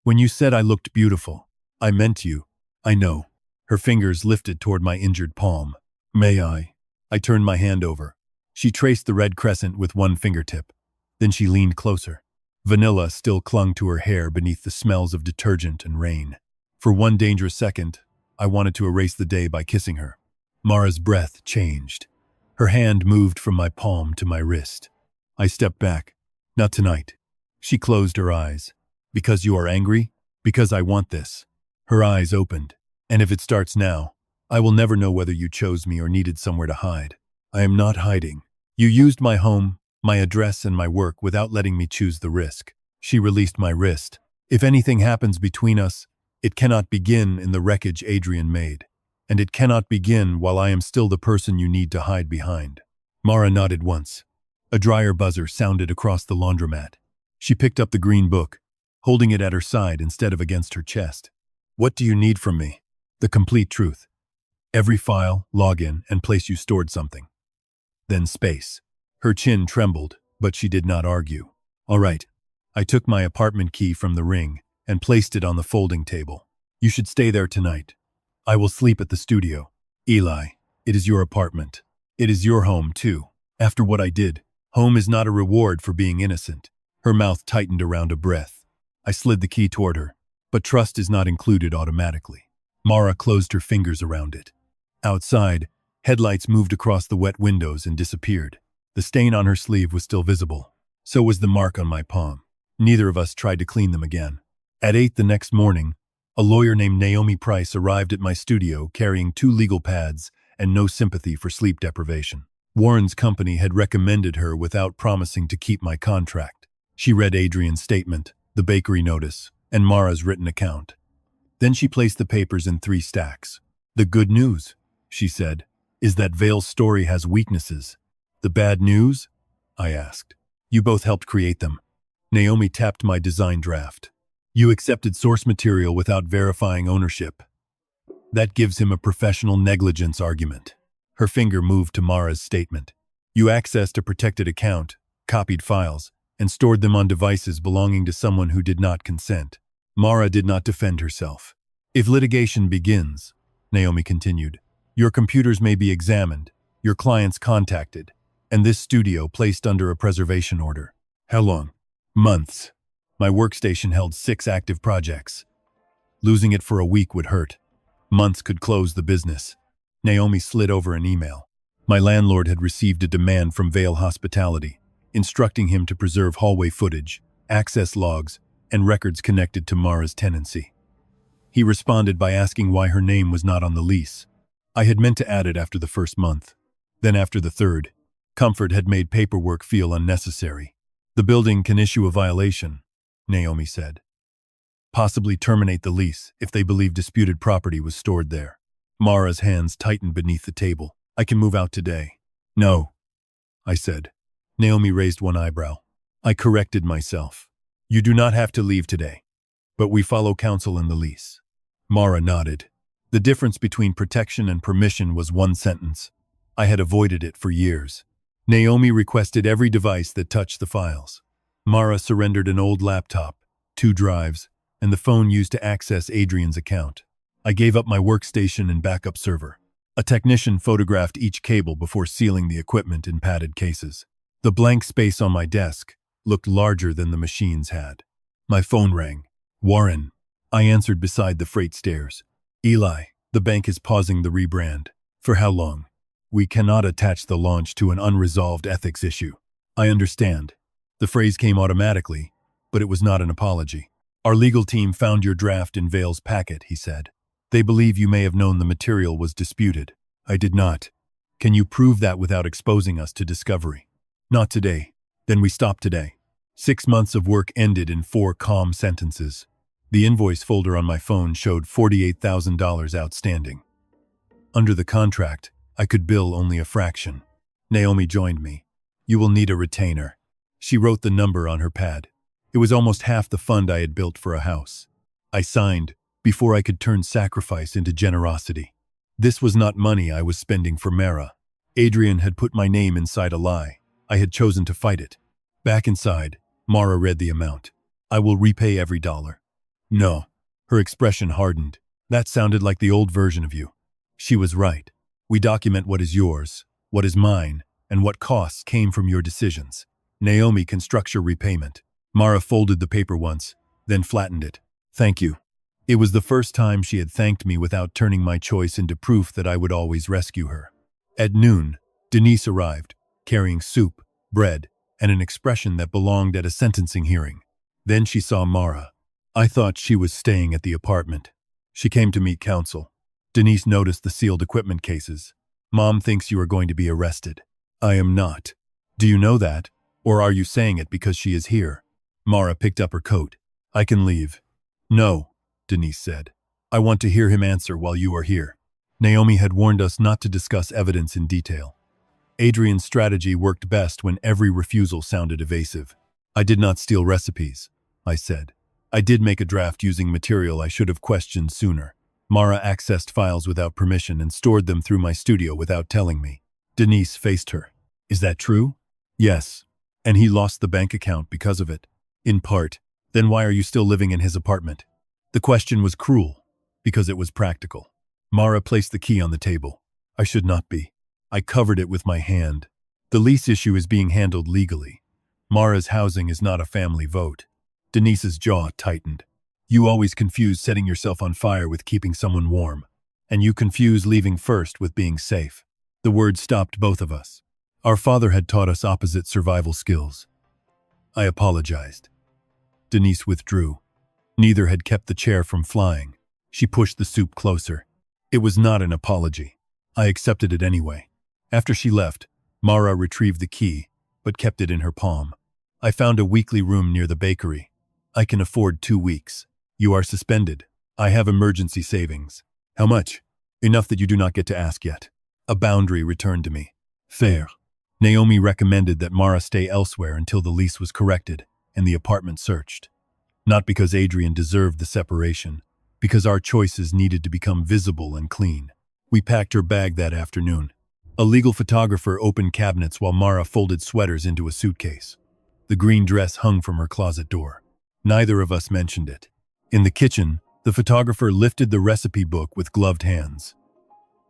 When you said I looked beautiful, I meant you. I know. Her fingers lifted toward my injured palm. May I? I turned my hand over. She traced the red crescent with one fingertip. Then she leaned closer. Vanilla still clung to her hair beneath the smells of detergent and rain. For one dangerous second, I wanted to erase the day by kissing her. Mara's breath changed. Her hand moved from my palm to my wrist. I stepped back. Not tonight. She closed her eyes. Because you are angry? Because I want this. Her eyes opened. And if it starts now, I will never know whether you chose me or needed somewhere to hide. I am not hiding. You used my home, my address, and my work without letting me choose the risk. She released my wrist. If anything happens between us, it cannot begin in the wreckage Adrian made. And it cannot begin while I am still the person you need to hide behind. Mara nodded once. A dryer buzzer sounded across the laundromat. She picked up the green book, holding it at her side instead of against her chest. What do you need from me? The complete truth. Every file, login, and place you stored something. Then space. Her chin trembled, but she did not argue. All right. I took my apartment key from the ring and placed it on the folding table. You should stay there tonight. I will sleep at the studio. Eli, it is your apartment. It is your home, too. After what I did, home is not a reward for being innocent. Her mouth tightened around a breath. I slid the key toward her, but trust is not included automatically. Mara closed her fingers around it. Outside, headlights moved across the wet windows and disappeared. The stain on her sleeve was still visible. So was the mark on my palm. Neither of us tried to clean them again. At 8 the next morning, a lawyer named Naomi Price arrived at my studio carrying 2 legal pads and no sympathy for sleep deprivation. Warren's company had recommended her without promising to keep my contract. She read Adrian's statement, the bakery notice, and Mara's written account. Then she placed the papers in 3 stacks. The good news, she said, is that Vale's story has weaknesses. The bad news? I asked. You both helped create them. Naomi tapped my design draft. You accepted source material without verifying ownership. That gives him a professional negligence argument. Her finger moved to Mara's statement. You accessed a protected account, copied files, and stored them on devices belonging to someone who did not consent. Mara did not defend herself. If litigation begins, Naomi continued, your computers may be examined, your clients contacted, and this studio placed under a preservation order. How long? Months. My workstation held 6 active projects. Losing it for a week would hurt. Months could close the business. Naomi slid over an email. My landlord had received a demand from Vale Hospitality, instructing him to preserve hallway footage, access logs, and records connected to Mara's tenancy. He responded by asking why her name was not on the lease. I had meant to add it after the first month. Then after the third, Comfort had made paperwork feel unnecessary. The building can issue a violation, Naomi said. Possibly terminate the lease if they believe disputed property was stored there. Mara's hands tightened beneath the table. I can move out today. No, I said. Naomi raised one eyebrow. I corrected myself. You do not have to leave today, but we follow counsel in the lease. Mara nodded. The difference between protection and permission was one sentence. I had avoided it for years. Naomi requested every device that touched the files. Mara surrendered an old laptop, 2 drives, and the phone used to access Adrian's account. I gave up my workstation and backup server. A technician photographed each cable before sealing the equipment in padded cases. The blank space on my desk looked larger than the machines had. My phone rang. Warren, I answered beside the freight stairs. Eli, the bank is pausing the rebrand. For how long? We cannot attach the launch to an unresolved ethics issue. I understand. The phrase came automatically, but it was not an apology. Our legal team found your draft in Vale's packet, he said. They believe you may have known the material was disputed. I did not. Can you prove that without exposing us to discovery? Not today. Then we stop today. 6 months of work ended in 4 calm sentences. The invoice folder on my phone showed $48,000 outstanding. Under the contract, I could bill only a fraction. Naomi joined me. You will need a retainer. She wrote the number on her pad. It was almost half the fund I had built for a house. I signed before I could turn sacrifice into generosity. This was not money I was spending for Mara. Adrian had put my name inside a lie. I had chosen to fight it. Back inside, Mara read the amount. I will repay every dollar. No. Her expression hardened. That sounded like the old version of you. She was right. We document what is yours, what is mine, and what costs came from your decisions. Naomi can structure repayment. Mara folded the paper once, then flattened it. Thank you. It was the first time she had thanked me without turning my choice into proof that I would always rescue her. At noon, Denise arrived, carrying soup, bread, and an expression that belonged at a sentencing hearing. Then she saw Mara. I thought she was staying at the apartment. She came to meet counsel. Denise noticed the sealed equipment cases. Mom thinks you are going to be arrested. I am not. Do you know that? Or are you saying it because she is here? Mara picked up her coat. I can leave. No, Denise said. I want to hear him answer while you are here. Naomi had warned us not to discuss evidence in detail. Adrian's strategy worked best when every refusal sounded evasive. I did not steal recipes, I said. I did make a draft using material I should have questioned sooner. Mara accessed files without permission and stored them through my studio without telling me. Denise faced her. Is that true? Yes. And he lost the bank account because of it. In part. Then why are you still living in his apartment? The question was cruel, because it was practical. Mara placed the key on the table. I should not be. I covered it with my hand. The lease issue is being handled legally. Mara's housing is not a family vote. Denise's jaw tightened. You always confuse setting yourself on fire with keeping someone warm. And you confuse leaving first with being safe. The word stopped both of us. Our father had taught us opposite survival skills. I apologized. Denise withdrew. Neither had kept the chair from flying. She pushed the soup closer. It was not an apology. I accepted it anyway. After she left, Mara retrieved the key, but kept it in her palm. I found a weekly room near the bakery. I can afford 2 weeks. You are suspended. I have emergency savings. How much? Enough that you do not get to ask yet. A boundary returned to me. Fair. Naomi recommended that Mara stay elsewhere until the lease was corrected and the apartment searched. Not because Adrian deserved the separation, because our choices needed to become visible and clean. We packed her bag that afternoon. A legal photographer opened cabinets while Mara folded sweaters into a suitcase. The green dress hung from her closet door. Neither of us mentioned it. In the kitchen, the photographer lifted the recipe book with gloved hands.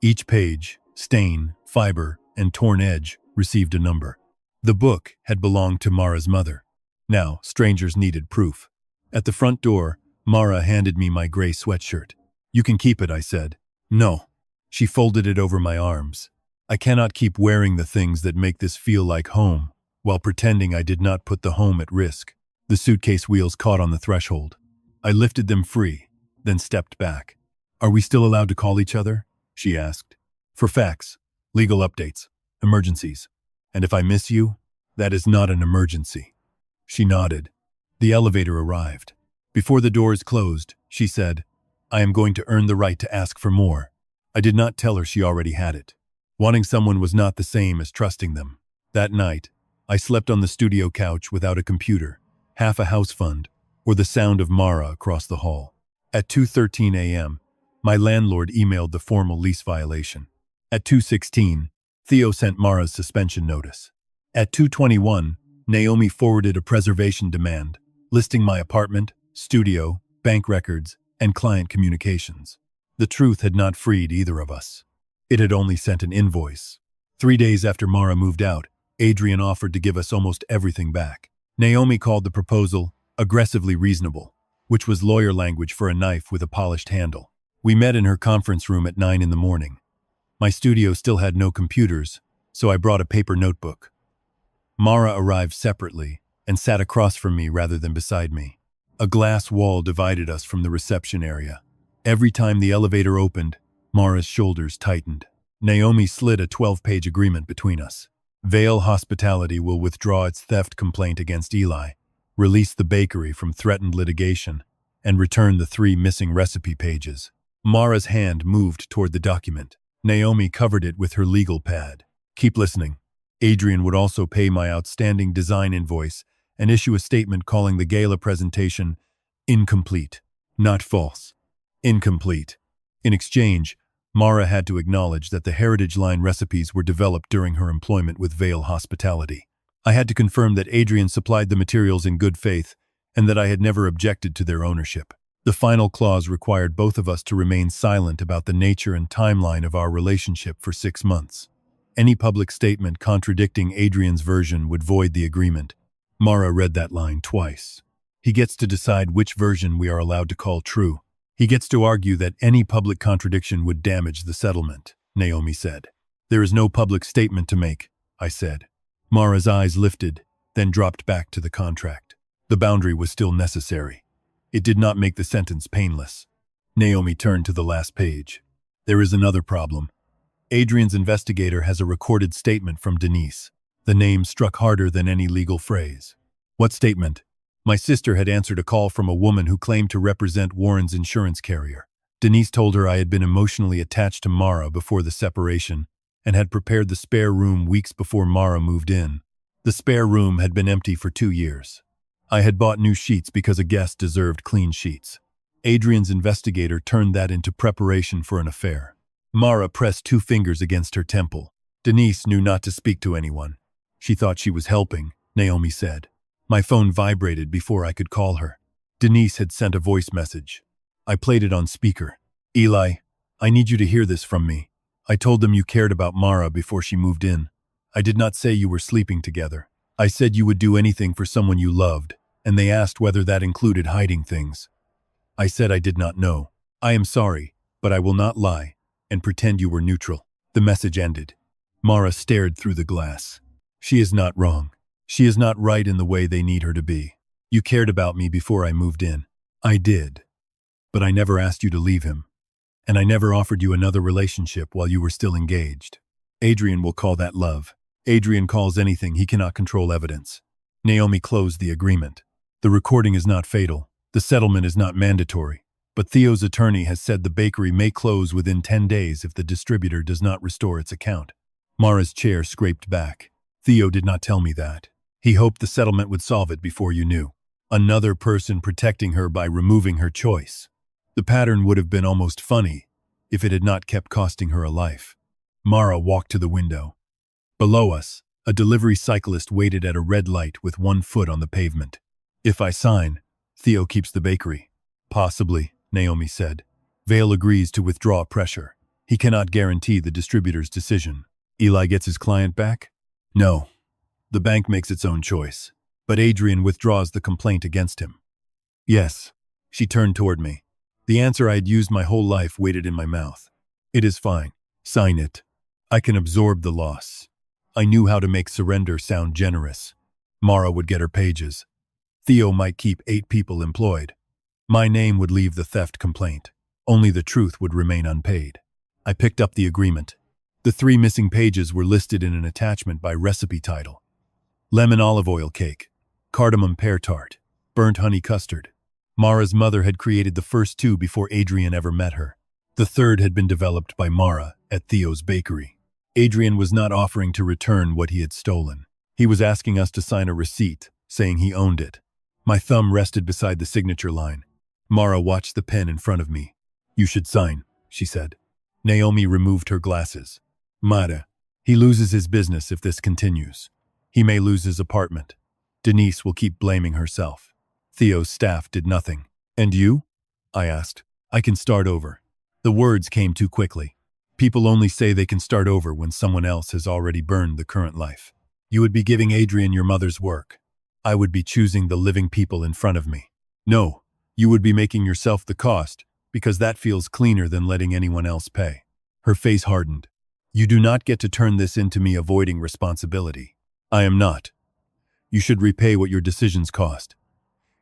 Each page, stain, fiber, and torn edge received a number. The book had belonged to Mara's mother. Now, strangers needed proof. At the front door, Mara handed me my gray sweatshirt. You can keep it, I said. No. She folded it over my arms. I cannot keep wearing the things that make this feel like home, while pretending I did not put the home at risk. The suitcase wheels caught on the threshold. I lifted them free, then stepped back. Are we still allowed to call each other? She asked. For facts, legal updates, emergencies. And if I miss you, that is not an emergency. She nodded. The elevator arrived. Before the doors closed, she said, I am going to earn the right to ask for more. I did not tell her she already had it. Wanting someone was not the same as trusting them. That night, I slept on the studio couch without a computer, half a house fund, or the sound of Mara across the hall. At 2:13 a.m., my landlord emailed the formal lease violation. At 2:16, Theo sent Mara's suspension notice. At 2:21, Naomi forwarded a preservation demand, listing my apartment, studio, bank records, and client communications. The truth had not freed either of us. It had only sent an invoice. 3 days after Mara moved out, Adrian offered to give us almost everything back. Naomi called the proposal aggressively reasonable. which was lawyer language for a knife with a polished handle. We met in her conference room at 9 in the morning. My studio still had no computers, so I brought a paper notebook. Mara arrived separately and sat across from me rather than beside me. A glass wall divided us from the reception area. Every time the elevator opened, Mara's shoulders tightened. Naomi slid a 12-page agreement between us. Vale Hospitality will withdraw its theft complaint against Eli, release the bakery from threatened litigation, and return the 3 missing recipe pages. Mara's hand moved toward the document. Naomi covered it with her legal pad. Keep listening. Adrian would also pay my outstanding design invoice and issue a statement calling the gala presentation incomplete, not false. Incomplete. In exchange, Mara had to acknowledge that the Heritage Line recipes were developed during her employment with Vale Hospitality. I had to confirm that Adrian supplied the materials in good faith and that I had never objected to their ownership. The final clause required both of us to remain silent about the nature and timeline of our relationship for 6 months. Any public statement contradicting Adrian's version would void the agreement. Mara read that line twice. He gets to decide which version we are allowed to call true. He gets to argue that any public contradiction would damage the settlement, Naomi said. There is no public statement to make, I said. Mara's eyes lifted, then dropped back to the contract. The boundary was still necessary. It did not make the sentence painless. Naomi turned to the last page. There is another problem. Adrian's investigator has a recorded statement from Denise. The name struck harder than any legal phrase. What statement? My sister had answered a call from a woman who claimed to represent Warren's insurance carrier. Denise told her I had been emotionally attached to Mara before the separation and had prepared the spare room weeks before Mara moved in. The spare room had been empty for 2 years. I had bought new sheets because a guest deserved clean sheets. Adrian's investigator turned that into preparation for an affair. Mara pressed 2 fingers against her temple. Denise knew not to speak to anyone. She thought she was helping, Naomi said. My phone vibrated before I could call her. Denise had sent a voice message. I played it on speaker. Eli, I need you to hear this from me. I told them you cared about Mara before she moved in. I did not say you were sleeping together. I said you would do anything for someone you loved, and they asked whether that included hiding things. I said I did not know. I am sorry, but I will not lie and pretend you were neutral. The message ended. Mara stared through the glass. She is not wrong. She is not right in the way they need her to be. You cared about me before I moved in. I did. But I never asked you to leave him. And I never offered you another relationship while you were still engaged. Adrian will call that love. Adrian calls anything he cannot control evidence. Naomi closed the agreement. The recording is not fatal. The settlement is not mandatory. But Theo's attorney has said the bakery may close within 10 days if the distributor does not restore its account. Mara's chair scraped back. Theo did not tell me that. He hoped the settlement would solve it before you knew. Another person protecting her by removing her choice. The pattern would have been almost funny if it had not kept costing her a life. Mara walked to the window. Below us, a delivery cyclist waited at a red light with 1 foot on the pavement. If I sign, Theo keeps the bakery. Possibly, Naomi said. Vale agrees to withdraw pressure. He cannot guarantee the distributor's decision. Eli gets his client back? No. The bank makes its own choice. But Adrian withdraws the complaint against him. Yes. She turned toward me. The answer I had used my whole life waited in my mouth. It is fine. Sign it. I can absorb the loss. I knew how to make surrender sound generous. Mara would get her pages. Theo might keep 8 people employed. My name would leave the theft complaint. Only the truth would remain unpaid. I picked up the agreement. The 3 missing pages were listed in an attachment by recipe title. Lemon olive oil cake, cardamom pear tart, burnt honey custard. Mara's mother had created the first 2 before Adrian ever met her. The third had been developed by Mara at Theo's bakery. Adrian was not offering to return what he had stolen. He was asking us to sign a receipt, saying he owned it. My thumb rested beside the signature line. Mara watched the pen in front of me. You should sign, she said. Naomi removed her glasses. Mara, he loses his business if this continues. He may lose his apartment. Denise will keep blaming herself. Theo's staff did nothing. And you? I asked. I can start over. The words came too quickly. People only say they can start over when someone else has already burned the current life. You would be giving Adrian your mother's work. I would be choosing the living people in front of me. No, You would be making yourself the cost, because that feels cleaner than letting anyone else pay. Her face hardened. You do not get to turn this into me avoiding responsibility. I am not. You should repay what your decisions cost.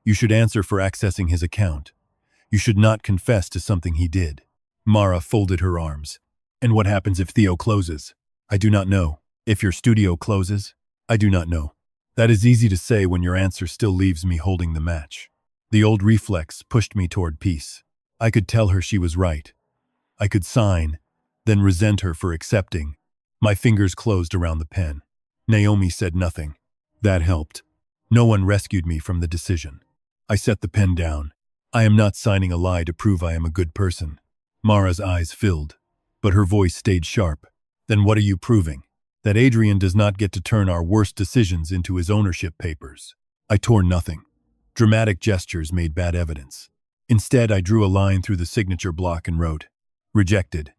You should answer for accessing his account. You should not confess to something he did. Mara folded her arms. And what happens if Theo closes? I do not know. If your studio closes? I do not know. That is easy to say when your answer still leaves me holding the match. The old reflex pushed me toward peace. I could tell her she was right. I could sign, then resent her for accepting. My fingers closed around the pen. Naomi said nothing. That helped. No one rescued me from the decision. I set the pen down. I am not signing a lie to prove I am a good person. Mara's eyes filled, but her voice stayed sharp. Then what are you proving? That Adrian does not get to turn our worst decisions into his ownership papers. I tore nothing. Dramatic gestures made bad evidence. Instead, I drew a line through the signature block and wrote, "Rejected.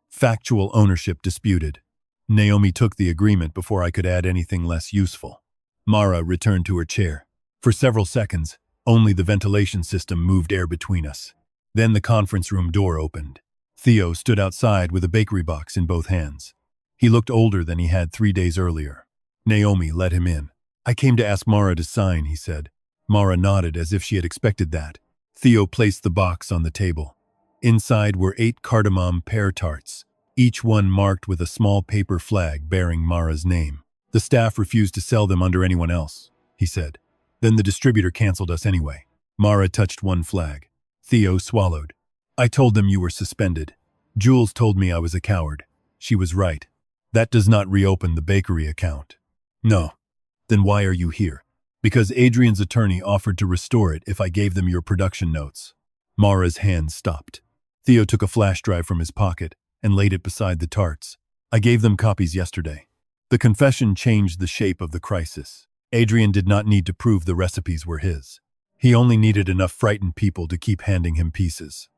Factual ownership disputed." Naomi took the agreement before I could add anything less useful. Mara returned to her chair. For several seconds, only the ventilation system moved air between us. Then the conference room door opened. Theo stood outside with a bakery box in both hands. He looked older than he had 3 days earlier. Naomi let him in. "I came to ask Mara to sign," he said. Mara nodded as if she had expected that. Theo placed the box on the table. Inside were 8 cardamom pear tarts, each one marked with a small paper flag bearing Mara's name. "The staff refused to sell them under anyone else," he said. "Then the distributor canceled us anyway." Mara touched one flag. Theo swallowed. "I told them you were suspended. Jules told me I was a coward. She was right. That does not reopen the bakery account." "No." "Then why are you here?" "Because Adrian's attorney offered to restore it if I gave them your production notes." Mara's hand stopped. Theo took a flash drive from his pocket and laid it beside the tarts. "I gave them copies yesterday." The confession changed the shape of the crisis. Adrian did not need to prove the recipes were his. He only needed enough frightened people to keep handing him pieces.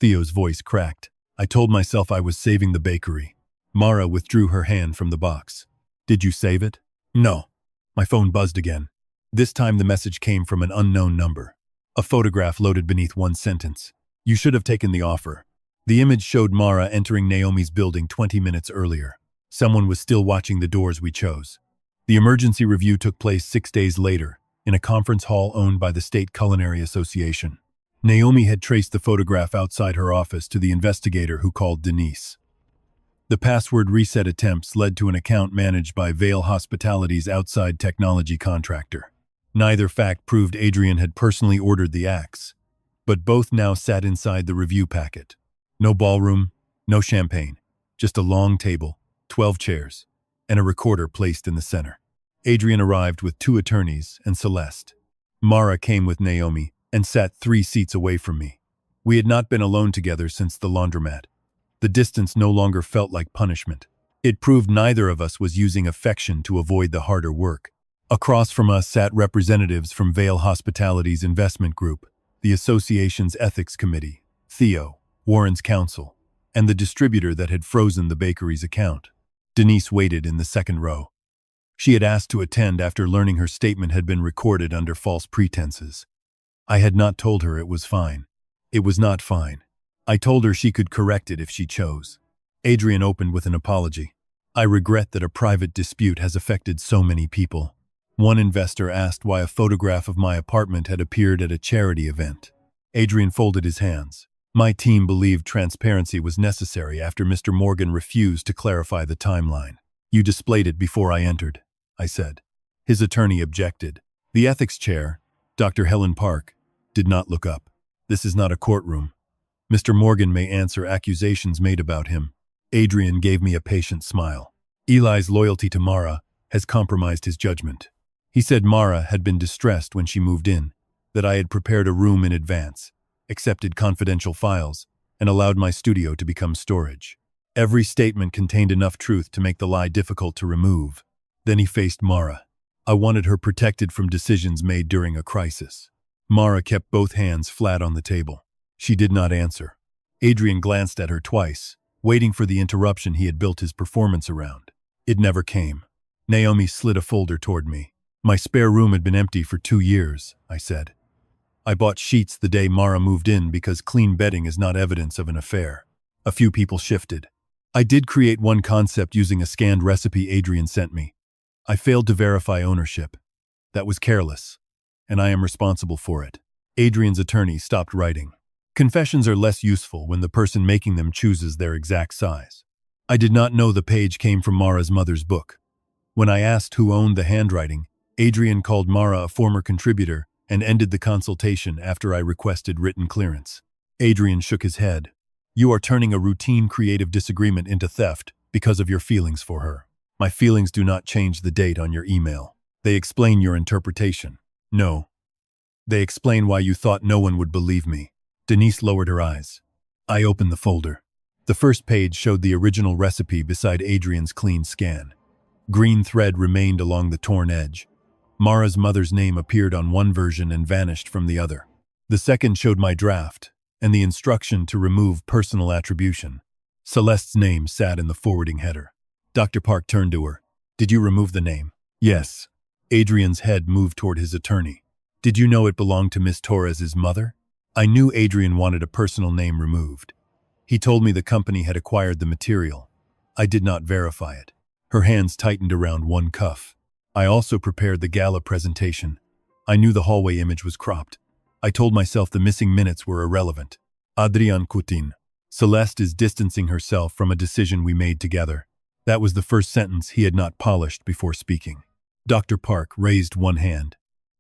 Theo's voice cracked. "I told myself I was saving the bakery." Mara withdrew her hand from the box. "Did you save it?" "No." My phone buzzed again. This time the message came from an unknown number. A photograph loaded beneath one sentence. "You should have taken the offer." The image showed Mara entering Naomi's building 20 minutes earlier. Someone was still watching the doors we chose. The emergency review took place 6 days later, in a conference hall owned by the State Culinary Association. Naomi had traced the photograph outside her office to the investigator who called Denise. The password reset attempts led to an account managed by Vale Hospitality's outside technology contractor. Neither fact proved Adrian had personally ordered the axe, but both now sat inside the review packet. No ballroom, no champagne, just a long table, 12 chairs, and a recorder placed in the center. Adrian arrived with 2 attorneys and Celeste. Mara came with Naomi and sat 3 seats away from me. We had not been alone together since the laundromat. The distance no longer felt like punishment. It proved neither of us was using affection to avoid the harder work. Across from us sat representatives from Vale Hospitality's investment group, the association's ethics committee, Theo, Warren's counsel, and the distributor that had frozen the bakery's account. Denise waited in the second row. She had asked to attend after learning her statement had been recorded under false pretenses. I had not told her it was fine. It was not fine. I told her she could correct it if she chose. Adrian opened with an apology. "I regret that a private dispute has affected so many people." One investor asked why a photograph of my apartment had appeared at a charity event. Adrian folded his hands. "My team believed transparency was necessary after Mr. Morgan refused to clarify the timeline. You displayed it before I entered," I said. His attorney objected. The ethics chair, Dr. Helen Park, did not look up. "This is not a courtroom. Mr. Morgan may answer accusations made about him." Adrian gave me a patient smile. "Eli's loyalty to Mara has compromised his judgment." He said Mara had been distressed when she moved in, that I had prepared a room in advance, accepted confidential files, and allowed my studio to become storage. Every statement contained enough truth to make the lie difficult to remove. Then he faced Mara. I wanted her protected from decisions made during a crisis. Mara kept both hands flat on the table. She did not answer. Adrian glanced at her twice, waiting for the interruption he had built his performance around. It never came. Naomi slid a folder toward me. "My spare room had been empty for 2 years," I said. I bought sheets the day Mara moved in because clean bedding is not evidence of an affair. A few people shifted. I did create one concept using a scanned recipe Adrian sent me. I failed to verify ownership. That was careless, and I am responsible for it. Adrian's attorney stopped writing. Confessions are less useful when the person making them chooses their exact size. I did not know the page came from Mara's mother's book. When I asked who owned the handwriting, Adrian called Mara a former contributor and ended the consultation after I requested written clearance. Adrian shook his head. You are turning a routine creative disagreement into theft because of your feelings for her. My feelings do not change the date on your email. They explain your interpretation. No. They explain why you thought no one would believe me. Denise lowered her eyes. I opened the folder. The first page showed the original recipe beside Adrian's clean scan. Green thread remained along the torn edge. Mara's mother's name appeared on one version and vanished from the other. The second showed my draft and the instruction to remove personal attribution. Celeste's name sat in the forwarding header. Dr. Park turned to her. Did you remove the name? Yes. Adrian's head moved toward his attorney. Did you know it belonged to Miss Torres's mother? I knew Adrian wanted a personal name removed. He told me the company had acquired the material. I did not verify it. Her hands tightened around one cuff. I also prepared the gala presentation. I knew the hallway image was cropped. I told myself the missing minutes were irrelevant. Adrian Coutin. Celeste is distancing herself from a decision we made together. That was the first sentence he had not polished before speaking. Dr. Park raised one hand.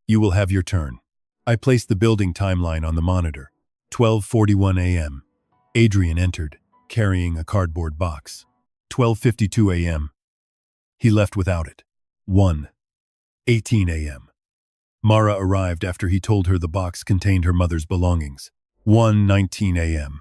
You will have your turn. I placed the building timeline on the monitor. 12:41 a.m. Adrian entered, carrying a cardboard box. 12:52 a.m. He left without it. 1:18 a.m. Mara arrived after he told her the box contained her mother's belongings. 1:19 a.m.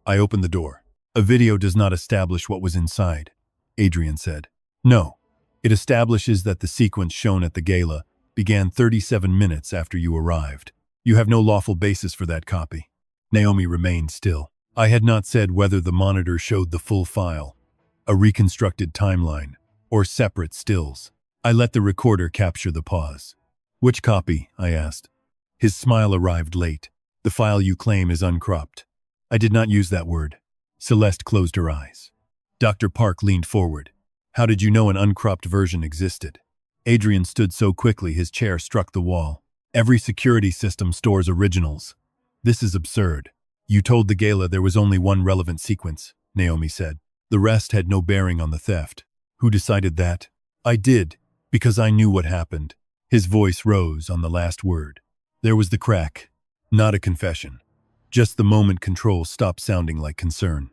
I opened the door. A video does not establish what was inside, Adrian said. No. It establishes that the sequence shown at the gala began 37 minutes after you arrived. You have no lawful basis for that copy. Naomi remained still. I had not said whether the monitor showed the full file, a reconstructed timeline, or separate stills. I let the recorder capture the pause. Which copy? I asked. His smile arrived late. The file you claim is uncropped. I did not use that word. Celeste closed her eyes. Dr. Park leaned forward. How did you know an uncropped version existed? Adrian stood so quickly his chair struck the wall. Every security system stores originals. This is absurd. You told the gala there was only one relevant sequence, Naomi said. The rest had no bearing on the theft. Who decided that? I did, because I knew what happened. His voice rose on the last word. There was the crack. Not a confession. Just the moment control stopped sounding like concern.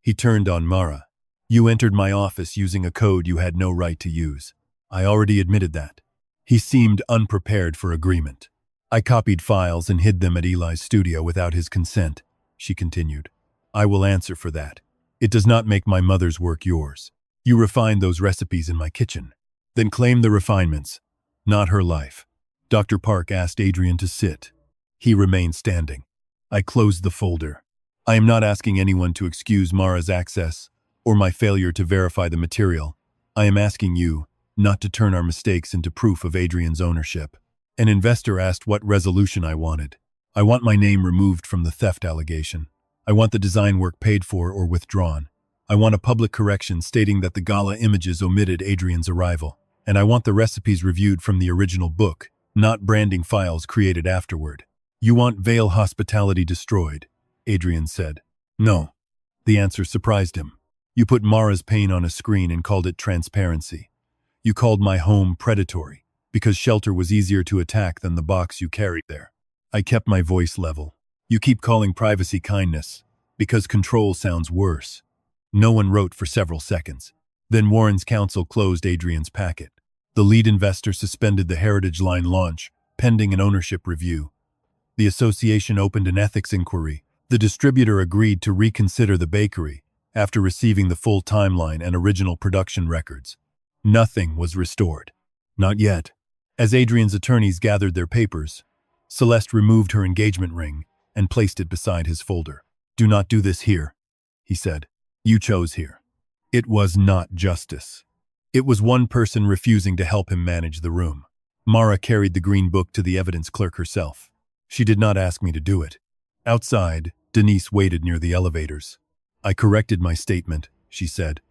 He turned on Mara. You entered my office using a code you had no right to use. I already admitted that. He seemed unprepared for agreement. I copied files and hid them at Eli's studio without his consent, she continued. I will answer for that. It does not make my mother's work yours. You refined those recipes in my kitchen. Then claim the refinements, not her life. Dr. Park asked Adrian to sit. He remained standing. I closed the folder. I am not asking anyone to excuse Mara's access or my failure to verify the material. I am asking you not to turn our mistakes into proof of Adrian's ownership. An investor asked what resolution I wanted. I want my name removed from the theft allegation. I want the design work paid for or withdrawn. I want a public correction stating that the gala images omitted Adrian's arrival. And I want the recipes reviewed from the original book, not branding files created afterward. You want Vale Hospitality destroyed, Adrian said. No. The answer surprised him. You put Mara's pain on a screen and called it transparency. You called my home predatory, because shelter was easier to attack than the box you carried there. I kept my voice level. You keep calling privacy kindness, because control sounds worse. No one wrote for several seconds. Then Warren's counsel closed Adrian's packet. The lead investor suspended the Heritage Line launch, pending an ownership review. The association opened an ethics inquiry. The distributor agreed to reconsider the bakery after receiving the full timeline and original production records. Nothing was restored. Not yet. As Adrian's attorneys gathered their papers, Celeste removed her engagement ring and placed it beside his folder. Do not do this here, he said. You chose here. It was not justice. It was one person refusing to help him manage the room. Mara carried the green book to the evidence clerk herself. She did not ask me to do it. Outside, Denise waited near the elevators. I corrected my statement, she said.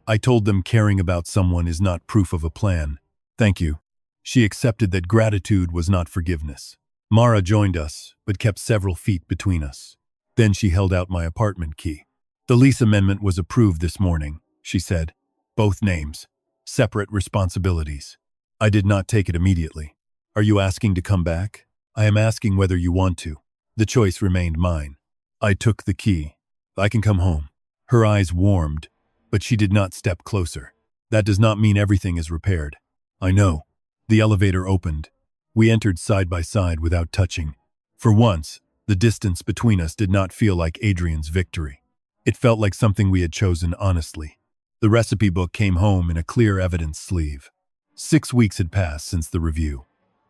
I told them caring about someone is not proof of a plan. Thank you. She accepted that gratitude was not forgiveness. Mara joined us, but kept several feet between us. Then she held out my apartment key. The lease amendment was approved this morning, she said. Both names. Separate responsibilities. I did not take it immediately. Are you asking to come back? I am asking whether you want to. The choice remained mine. I took the key. I can come home. Her eyes warmed, but she did not step closer. That does not mean everything is repaired. I know. The elevator opened. We entered side by side without touching. For once, the distance between us did not feel like Adrian's victory. It felt like something we had chosen honestly. The recipe book came home in a clear evidence sleeve. 6 weeks had passed since the review.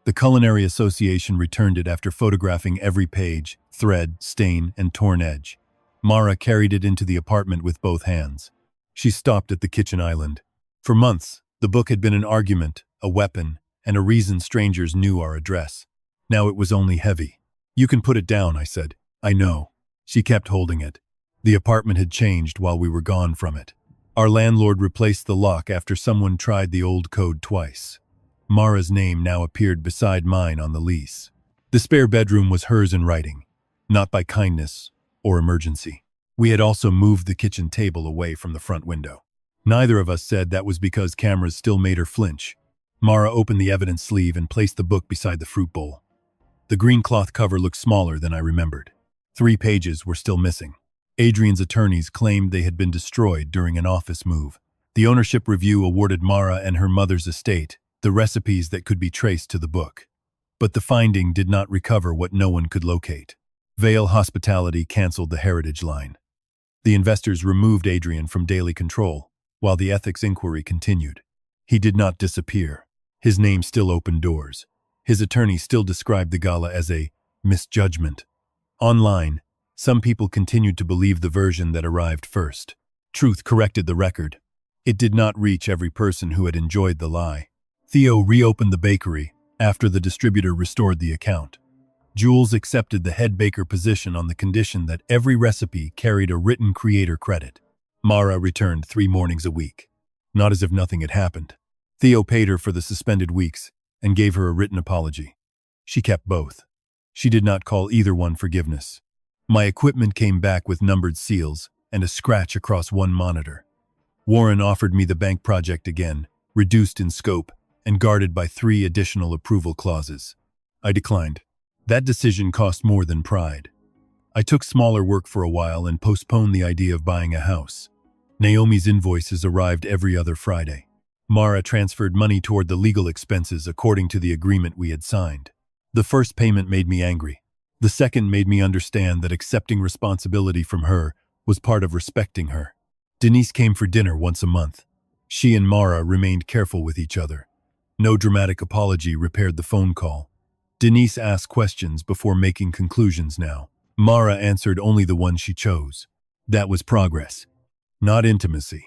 The Culinary Association returned it after photographing every page, thread, stain, and torn edge. Mara carried it into the apartment with both hands. She stopped at the kitchen island. For months, the book had been an argument, a weapon, and a reason strangers knew our address. Now it was only heavy. You can put it down, I said. I know. She kept holding it. The apartment had changed while we were gone from it. Our landlord replaced the lock after someone tried the old code twice. Mara's name now appeared beside mine on the lease. The spare bedroom was hers in writing, not by kindness or emergency. We had also moved the kitchen table away from the front window. Neither of us said that was because cameras still made her flinch. Mara opened the evidence sleeve and placed the book beside the fruit bowl. The green cloth cover looked smaller than I remembered. 3 pages were still missing. Adrian's attorneys claimed they had been destroyed during an office move. The ownership review awarded Mara and her mother's estate the recipes that could be traced to the book. But the finding did not recover what no one could locate. Vale Hospitality canceled the heritage line. The investors removed Adrian from daily control, while the ethics inquiry continued. He did not disappear. His name still opened doors. His attorney still described the gala as a misjudgment. Online, some people continued to believe the version that arrived first. Truth corrected the record. It did not reach every person who had enjoyed the lie. Theo reopened the bakery after the distributor restored the account. Jules accepted the head baker position on the condition that every recipe carried a written creator credit. Mara returned 3 mornings a week, not as if nothing had happened. Theo paid her for the suspended weeks and gave her a written apology. She kept both. She did not call either one forgiveness. My equipment came back with numbered seals and a scratch across one monitor. Warren offered me the bank project again, reduced in scope and guarded by 3 additional approval clauses. I declined. That decision cost more than pride. I took smaller work for a while and postponed the idea of buying a house. Naomi's invoices arrived every other Friday. Mara transferred money toward the legal expenses according to the agreement we had signed. The first payment made me angry. The second made me understand that accepting responsibility from her was part of respecting her. Denise came for dinner once a month. She and Mara remained careful with each other. No dramatic apology repaired the phone call. Denise asked questions before making conclusions now. Mara answered only the one she chose. That was progress, not intimacy.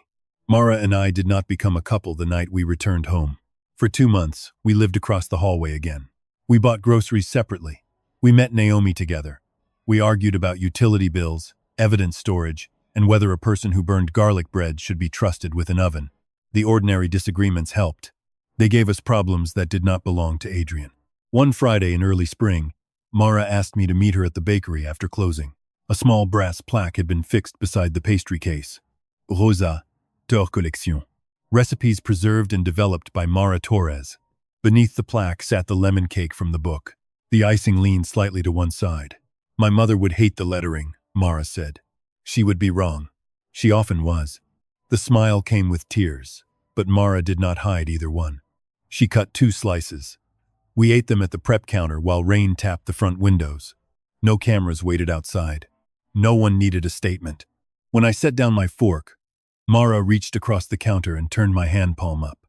Mara and I did not become a couple the night we returned home. For 2 months, we lived across the hallway again. We bought groceries separately. We met Naomi together. We argued about utility bills, evidence storage, and whether a person who burned garlic bread should be trusted with an oven. The ordinary disagreements helped. They gave us problems that did not belong to Adrian. One Friday in early spring, Mara asked me to meet her at the bakery after closing. A small brass plaque had been fixed beside the pastry case. Rosa, Tour Collection. Recipes preserved and developed by Mara Torres. Beneath the plaque sat the lemon cake from the book. The icing leaned slightly to one side. My mother would hate the lettering, Mara said. She would be wrong. She often was. The smile came with tears, but Mara did not hide either one. She cut 2 slices. We ate them at the prep counter while rain tapped the front windows. No cameras waited outside. No one needed a statement. When I set down my fork, Mara reached across the counter and turned my hand palm up.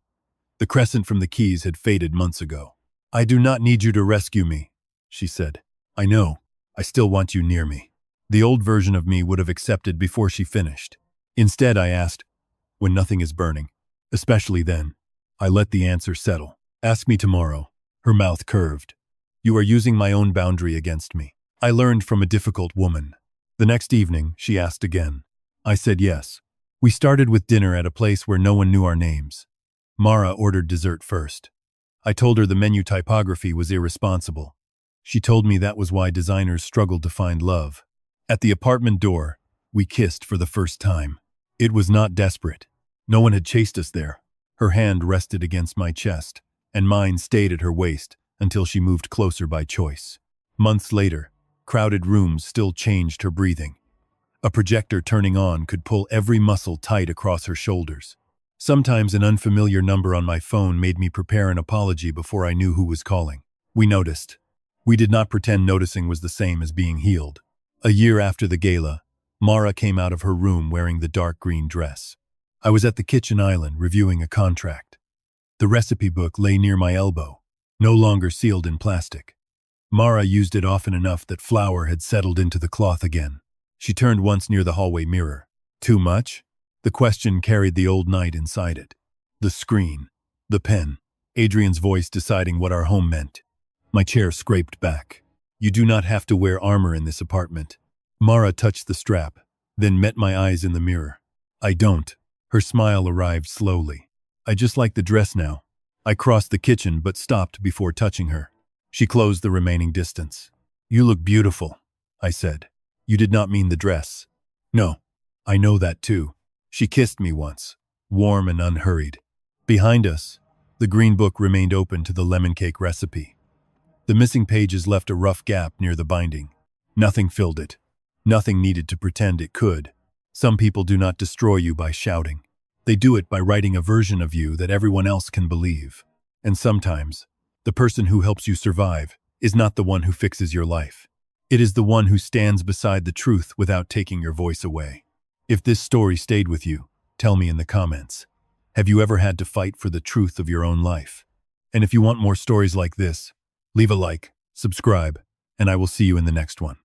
The crescent from the keys had faded months ago. I do not need you to rescue me, she said. I know. I still want you near me. The old version of me would have accepted before she finished. Instead, I asked, when nothing is burning, especially then. I let the answer settle. Ask me tomorrow. Her mouth curved. You are using my own boundary against me. I learned from a difficult woman. The next evening, she asked again. I said yes. We started with dinner at a place where no one knew our names. Mara ordered dessert first. I told her the menu typography was irresponsible. She told me that was why designers struggled to find love. At the apartment door, we kissed for the first time. It was not desperate. No one had chased us there. Her hand rested against my chest, and mine stayed at her waist until she moved closer by choice. Months later, crowded rooms still changed her breathing. A projector turning on could pull every muscle tight across her shoulders. Sometimes an unfamiliar number on my phone made me prepare an apology before I knew who was calling. We noticed. We did not pretend noticing was the same as being healed. A year after the gala, Mara came out of her room wearing the dark green dress. I was at the kitchen island reviewing a contract. The recipe book lay near my elbow, no longer sealed in plastic. Mara used it often enough that flour had settled into the cloth again. She turned once near the hallway mirror. Too much? The question carried the old night inside it. The screen. The pen. Adrian's voice deciding what our home meant. My chair scraped back. You do not have to wear armor in this apartment. Mara touched the strap, then met my eyes in the mirror. I don't. Her smile arrived slowly. I just like the dress now. I crossed the kitchen but stopped before touching her. She closed the remaining distance. You look beautiful, I said. You did not mean the dress. No, I know that too. She kissed me once, warm and unhurried. Behind us, the green book remained open to the lemon cake recipe. The missing pages left a rough gap near the binding. Nothing filled it. Nothing needed to pretend it could. Some people do not destroy you by shouting. They do it by writing a version of you that everyone else can believe. And sometimes, the person who helps you survive is not the one who fixes your life. It is the one who stands beside the truth without taking your voice away. If this story stayed with you, tell me in the comments. Have you ever had to fight for the truth of your own life? And if you want more stories like this, leave a like, subscribe, and I will see you in the next one.